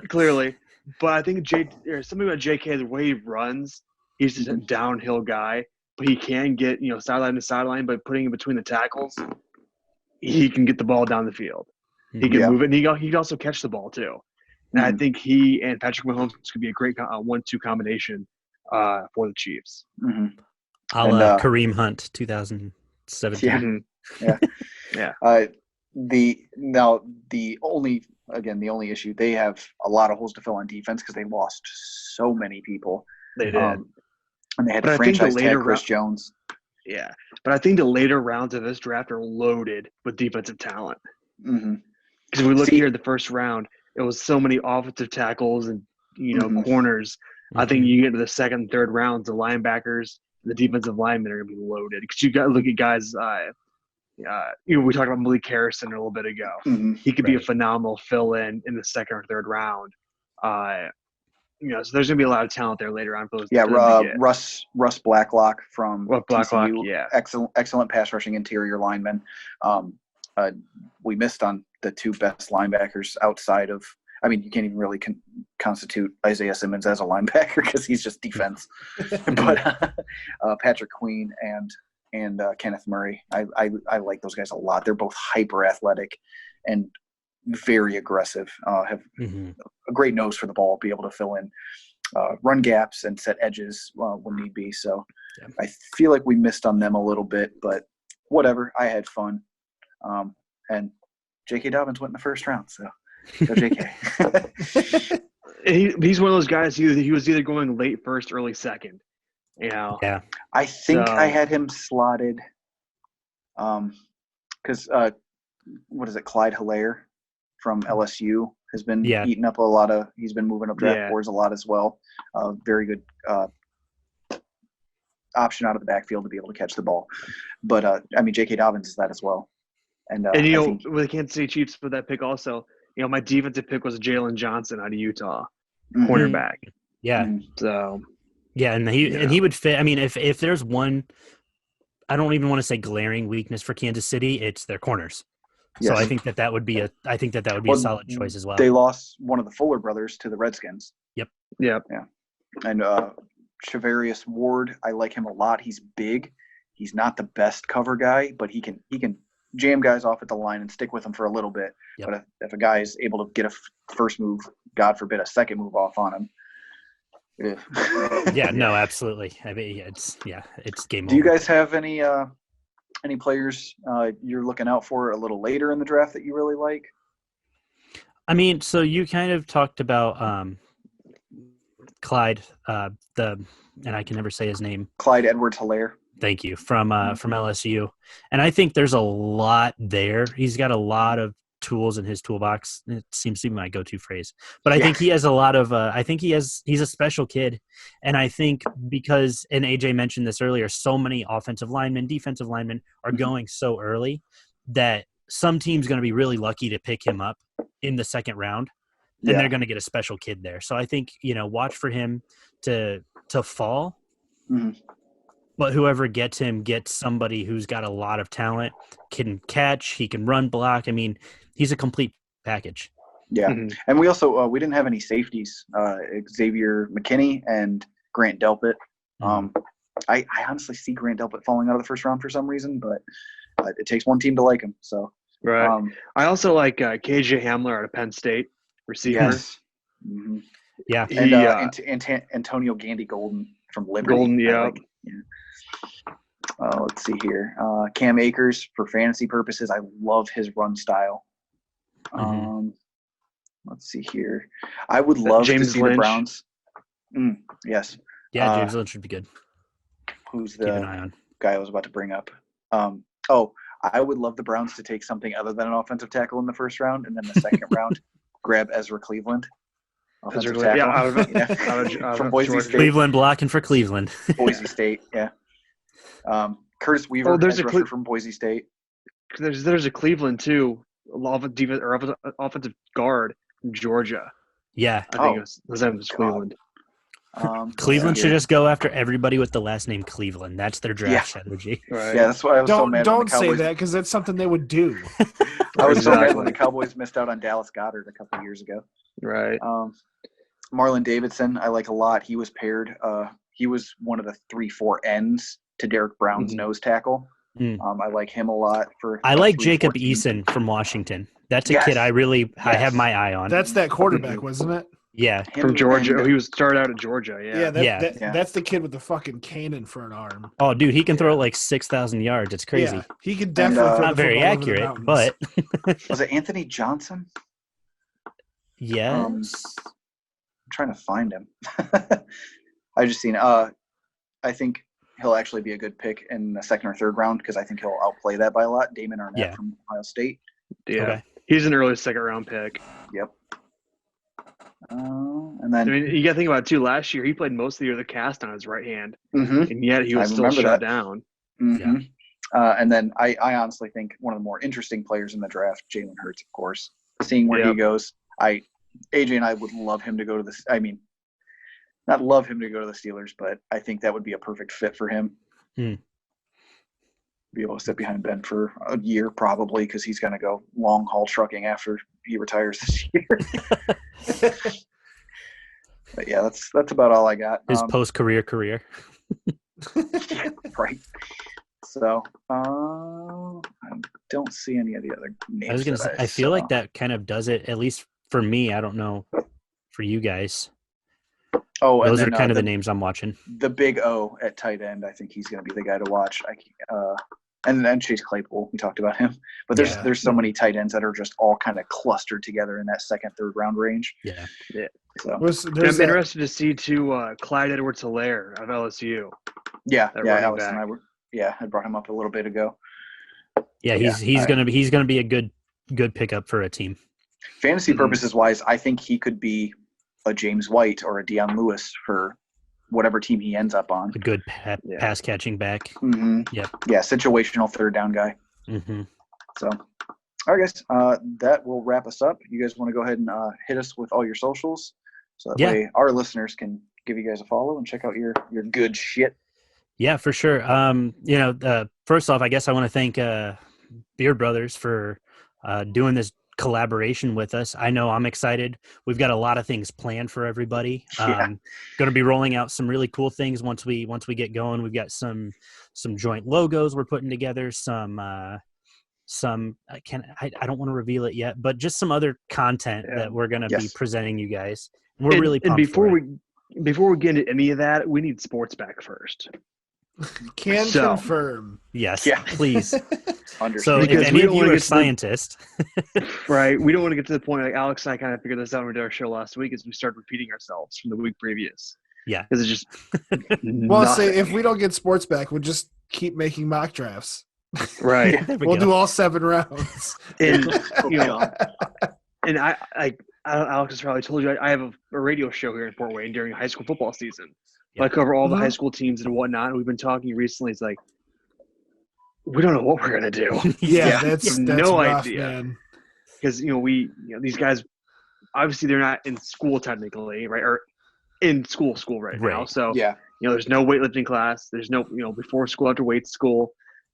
clearly. But I think there's something about J.K. the way he runs. He's just a downhill guy. But he can get, sideline to sideline, but putting it between the tackles, he can get the ball down the field. He can move it, and he can also catch the ball too. And I think he and Patrick Mahomes could be a great 1-2 combination for the Chiefs. A la Kareem Hunt, 2017. Yeah. The only issue, they have a lot of holes to fill on defense because they lost so many people. They did. And they had to franchise tag Chris Jones. Yeah, but I think the later rounds of this draft are loaded with defensive talent. Because we look here at the first round, it was so many offensive tackles and corners. I think you get to the second and third rounds, the linebackers, the defensive linemen are going to be loaded. Because you got to look at guys. We talked about Malik Harrison a little bit ago. He could be a phenomenal fill-in the second or third round. So there's going to be a lot of talent there later on. For those Russ Blacklock from Blacklock, TCU. Excellent pass rushing interior lineman. We missed on the two best linebackers outside of. I mean, you can't even really constitute Isaiah Simmons as a linebacker because he's just defense. But Patrick Queen and Kenneth Murray, I like those guys a lot. They're both hyper athletic and very aggressive. Have a great nose for the ball, be able to fill in run gaps and set edges when need be. So I feel like we missed on them a little bit, but whatever. I had fun. And J.K. Dobbins went in the first round, so go J.K. He's one of those guys. He was either going late first, early second. Yeah. I think I had him slotted because what is it? Clyde Hilaire from LSU has been eating up a lot of – he's been moving up draft boards a lot as well. Very good option out of the backfield to be able to catch the ball. But, J.K. Dobbins is that as well. And with the Kansas City Chiefs with that pick also, my defensive pick was Jalen Johnson out of Utah, cornerback. Yeah. So – yeah, and he would fit. I mean, if there's one, I don't even want to say glaring weakness for Kansas City, it's their corners. Yes. So I think that would be a solid choice as well. They lost one of the Fuller brothers to the Redskins. Yep. Yeah. And Shavarius Ward, I like him a lot. He's big. He's not the best cover guy, but he can jam guys off at the line and stick with them for a little bit. Yep. But if a guy is able to get a first move, God forbid, a second move off on him. Yeah, no, absolutely. I mean, it's game over. Do you guys have any players you're looking out for a little later in the draft that you really like? I mean, so you kind of talked about Clyde, and I can never say his name. Clyde Edwards-Helaire. Thank you, from LSU. And I think there's a lot there. He's got a lot of tools in his toolbox. It seems to be my go-to phrase, but I think he has a lot of he's a special kid. And I think because, and AJ mentioned this earlier, so many offensive linemen, defensive linemen are going so early that some team's going to be really lucky to pick him up in the second round, and they're going to get a special kid there. So I think, watch for him to fall. But whoever gets him gets somebody who's got a lot of talent, can catch, he can run, block. I mean, he's a complete package. Yeah. And we also we didn't have any safeties. Xavier McKinney and Grant Delpit. I honestly see Grant Delpit falling out of the first round for some reason, but it takes one team to like him. So I also like KJ Hamler out of Penn State, receiver. Yes. Yeah. And Antonio Gandy Golden from Liberty. Let's see here. Cam Akers, for fantasy purposes, I love his run style. Let's see here. I would love to see the Browns. Yes. Yeah, James Lynch would be good. Who's Keep an eye on. Guy I was about to bring up? I would love the Browns to take something other than an offensive tackle in the first round, and then the second round, grab Ezra Cleveland. Offensive tackle. From Boise State. Cleveland blocking for Cleveland. Boise State, yeah. Curtis Weaver, there's rusher from Boise State. There's a Cleveland too, offensive guard from Georgia. Yeah, I think his name was Cleveland. Cleveland should just go after everybody with the last name Cleveland. That's their draft strategy. Right. Yeah, that's why I was so mad. Don't say that, because that's something they would do. I was so mad when the Cowboys missed out on Dallas Goedert a couple of years ago. Right. Marlon Davidson, I like a lot. He was paired. He was one of the 3-4 ends to Derek Brown's nose tackle. I like him a lot. I like Jacob Eason from Washington. That's a kid I have my eye on. That's that quarterback, wasn't it? Yeah, from Georgia. He was started out at Georgia. That's the kid with the fucking cannon for an arm. Oh, dude, he can throw like 6,000 yards. It's crazy. Yeah, he could definitely throw not the very accurate, but was it Anthony Johnson? Yes. I'm trying to find him. I just seen. I think he'll actually be a good pick in the second or third round because I think he'll outplay that by a lot. Damon Arnett from Ohio State. Yeah, Okay. He's an early second round pick. Yep. And then you got to think about it too. Last year, he played most of the year with a cast on his right hand, and yet he was still shut down. Mm-hmm. Yeah. And then I honestly think one of the more interesting players in the draft, Jalen Hurts, of course. Seeing where he goes, AJ and I would love him to go to the. I mean, not love him to go to the Steelers, but I think that would be a perfect fit for him. Be able to sit behind Ben for a year probably because he's going to go long haul trucking after he retires this year. But yeah, that's about all I got. His post-career career. Right. So I don't see any of the other names. I was going to say, I feel like that kind of does it, at least for me. I don't know for you guys. Oh, those are kind of the names I'm watching. The big O at tight end, I think he's going to be the guy to watch. And then Chase Claypool, we talked about him. But there's so many tight ends that are just all kind of clustered together in that second, third round range. Yeah. So I'm interested to see too Clyde Edwards-Helaire of LSU. Yeah, Alex and I brought him up a little bit ago. Yeah, he's gonna be a good pickup for a team. Fantasy purposes wise, I think he could be a James White or a Deion Lewis for whatever team he ends up on. A good pass catching back. Mm-hmm. Yeah, situational third down guy. Mm-hmm. So, all right, guys, that will wrap us up. You guys want to go ahead and hit us with all your socials, so that way our listeners can give you guys a follow and check out your good shit. Yeah, for sure. First off, I guess I want to thank Beard Brothers for doing this collaboration with us. I know I'm excited. We've got a lot of things planned for everybody. Going to be rolling out some really cool things once we get going. We've got some joint logos we're putting together, some I don't want to reveal it yet, but just some other content that we're going to be presenting you guys. We're really pumped. And before we get into any of that, we need sports back first. Confirm. Yes, please. Understood. So if any of you are scientists. Right. We don't want to get to the point like Alex and I kind of figured this out when we did our show last week is we started repeating ourselves from the week previous. Yeah. Because it's just well, say if we don't get sports back, we'll just keep making mock drafts. Right. We'll do all 7 rounds. And and Alex has probably told you I have a radio show here in Fort Wayne during high school football season. I cover all the high school teams and whatnot. And we've been talking recently. It's like, we don't know what we're going to do. That's no rough, idea. Because, these guys, obviously they're not in school technically, right? Or in school right now. So, there's no weightlifting class. There's no, before school, after weight school,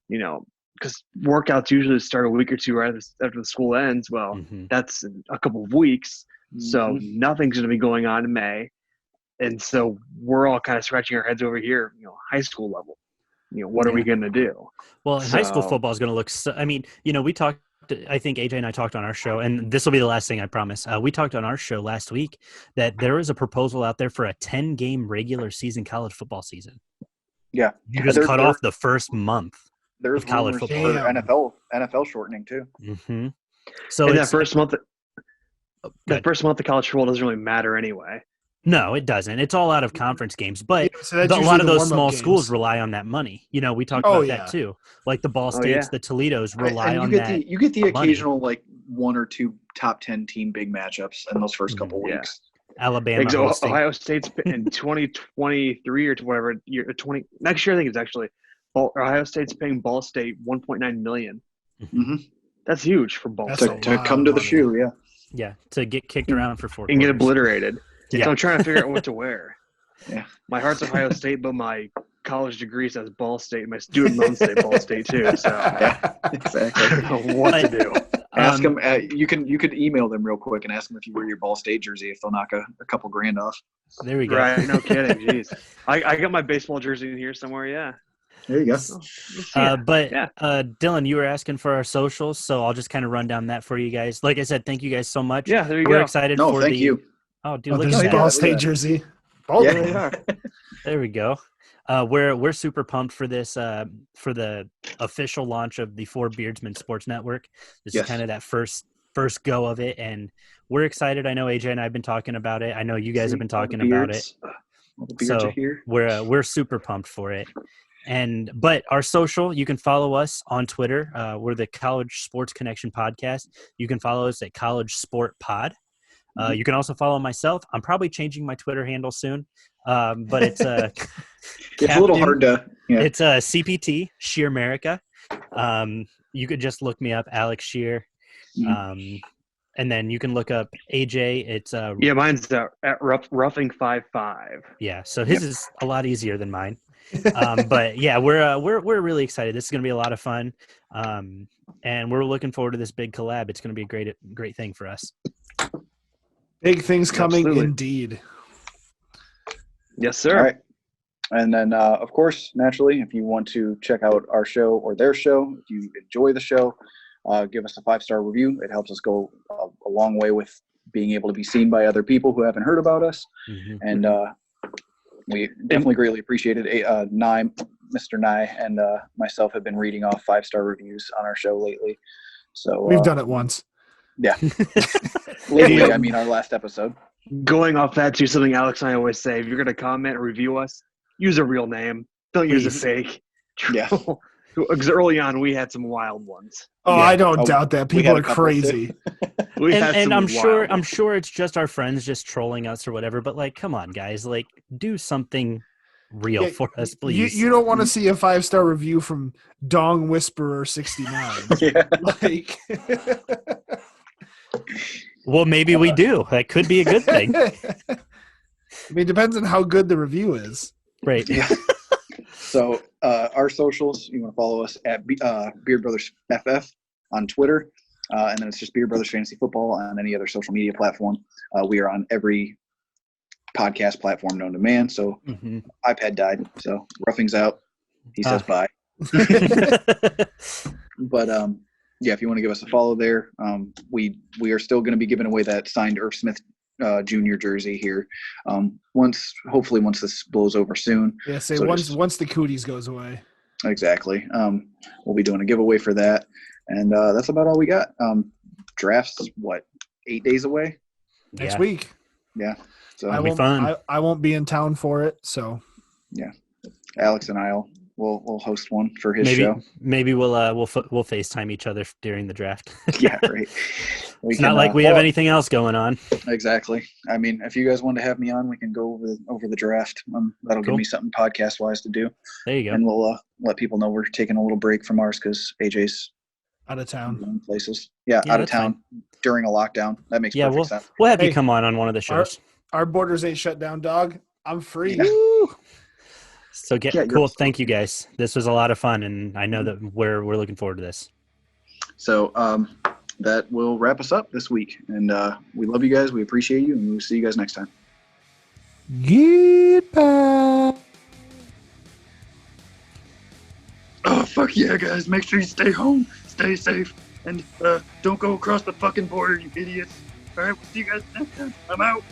because workouts usually start a week or two right after the school ends. Well, that's a couple of weeks. So nothing's going to be going on in May. And so we're all kind of scratching our heads over here, high school level. What are we going to do? Well, high school football is going to look we talked, I think AJ and I talked on our show, and this will be the last thing I promise. We talked on our show last week that there is a proposal out there for a 10-game regular season college football season. Yeah. You just cut off the first month of college football. NFL shortening too. Mm-hmm. So that first month of college football doesn't really matter anyway. No, it doesn't. It's all out of conference games, but a lot of those small schools rely on that money. We talked about that too. Like the Ball States, the Toledos rely on that. You get the occasional like 1 or 2 top 10 team big matchups in those first couple weeks. Alabama, Ohio State's in 2023 or whatever year, 20 next year. I think it's actually Ohio State's paying Ball State $1.9 million. Mm-hmm. That's huge for Ball State to come to the shoe. Yeah, to get kicked around for 4 and get obliterated. Yeah. So I'm trying to figure out what to wear. Yeah. My heart's Ohio State, but my college degree says Ball State. My student loans say Ball State too. So exactly. I don't know what to do. Ask them. You could email them real quick and ask them if you wear your Ball State jersey if they'll knock a couple grand off. There we go. Right? No kidding. Jeez. I got my baseball jersey in here somewhere. Yeah. There you go. Dylan, you were asking for our socials, so I'll just kind of run down that for you guys. Like I said, thank you guys so much. Yeah, there you We're go. excited for thank you. Oh, dude, look at that. Ball State jersey. There we go. We're super pumped for this for the official launch of the Four Beardsmen Sports Network. This is kind of that first go of it, and we're excited. I know AJ and I have been talking about it. I know you guys have been talking about it. All the beards are here. We're super pumped for it. But our social, you can follow us on Twitter. We're the College Sports Connection Podcast. You can follow us at College Sport Pod. You can also follow myself. I'm probably changing my Twitter handle soon, but it's it's a little hard to. Yeah. It's CPT Sheer America. You could just look me up, Alex Sheer, and then you can look up AJ. It's mine's at Roughing 55. Yeah, so his is a lot easier than mine. But yeah, we're really excited. This is going to be a lot of fun, and we're looking forward to this big collab. It's going to be a great thing for us. Big things coming, Absolutely. indeed. Yes, sir. All right. And then, of course, naturally, if you want to check out our show or their show, if you enjoy the show, give us a 5-star review. It helps us go a long way with being able to be seen by other people who haven't heard about us. And we definitely greatly appreciate it. Mr. Nye and myself have been reading off 5-star reviews on our show lately. So we've done it once. Yeah. Lately, I mean our last episode. Going off that too, something Alex and I always say, if you're going to comment or review us, use a real name. Don't use a fake. Yeah. Because early on, we had some wild ones. Oh, yeah. I don't doubt that. People are crazy. and I'm sure it's just our friends just trolling us or whatever, but like, come on, guys, like, do something real for us, please. You don't want to see a 5-star review from Dong Whisperer 69. Yeah. Like well, maybe we do. That could be a good thing. I mean, it depends on how good the review is. Right. Yeah. So our socials, you want to follow us at Beard Brothers FF on Twitter, and then it's just Beard Brothers Fantasy Football on any other social media platform. We are on every podcast platform known to man. So iPad died, so Roughing's out. He says bye. But yeah, if you want to give us a follow there, we are still going to be giving away that signed Irv Smith junior jersey here. Hopefully once this blows over soon. Yeah, once the Cooties goes away. Exactly. We'll be doing a giveaway for that, and that's about all we got. Drafts 8 days away next week. Yeah, so I won't be in town for it. So yeah, Alex and we'll host one for his show. Maybe we'll FaceTime each other during the draft. Yeah, right. It's not like we have anything else going on. Exactly. I mean, if you guys want to have me on, we can go over the draft. That'll give me something podcast wise to do. There you go. And we'll let people know we're taking a little break from ours because AJ's out of town. Places. Yeah, out of town during a lockdown. That makes perfect sense. We'll have you come on one of the shows. Our borders ain't shut down, dog. I'm free. Yeah. So cool. Thank you guys. This was a lot of fun, and I know that we're looking forward to this. So that will wrap us up this week, and we love you guys. We appreciate you, and we'll see you guys next time. Goodbye. Oh, fuck yeah, guys. Make sure you stay home, stay safe, and don't go across the fucking border, you idiots. All right, we'll see you guys next time. I'm out.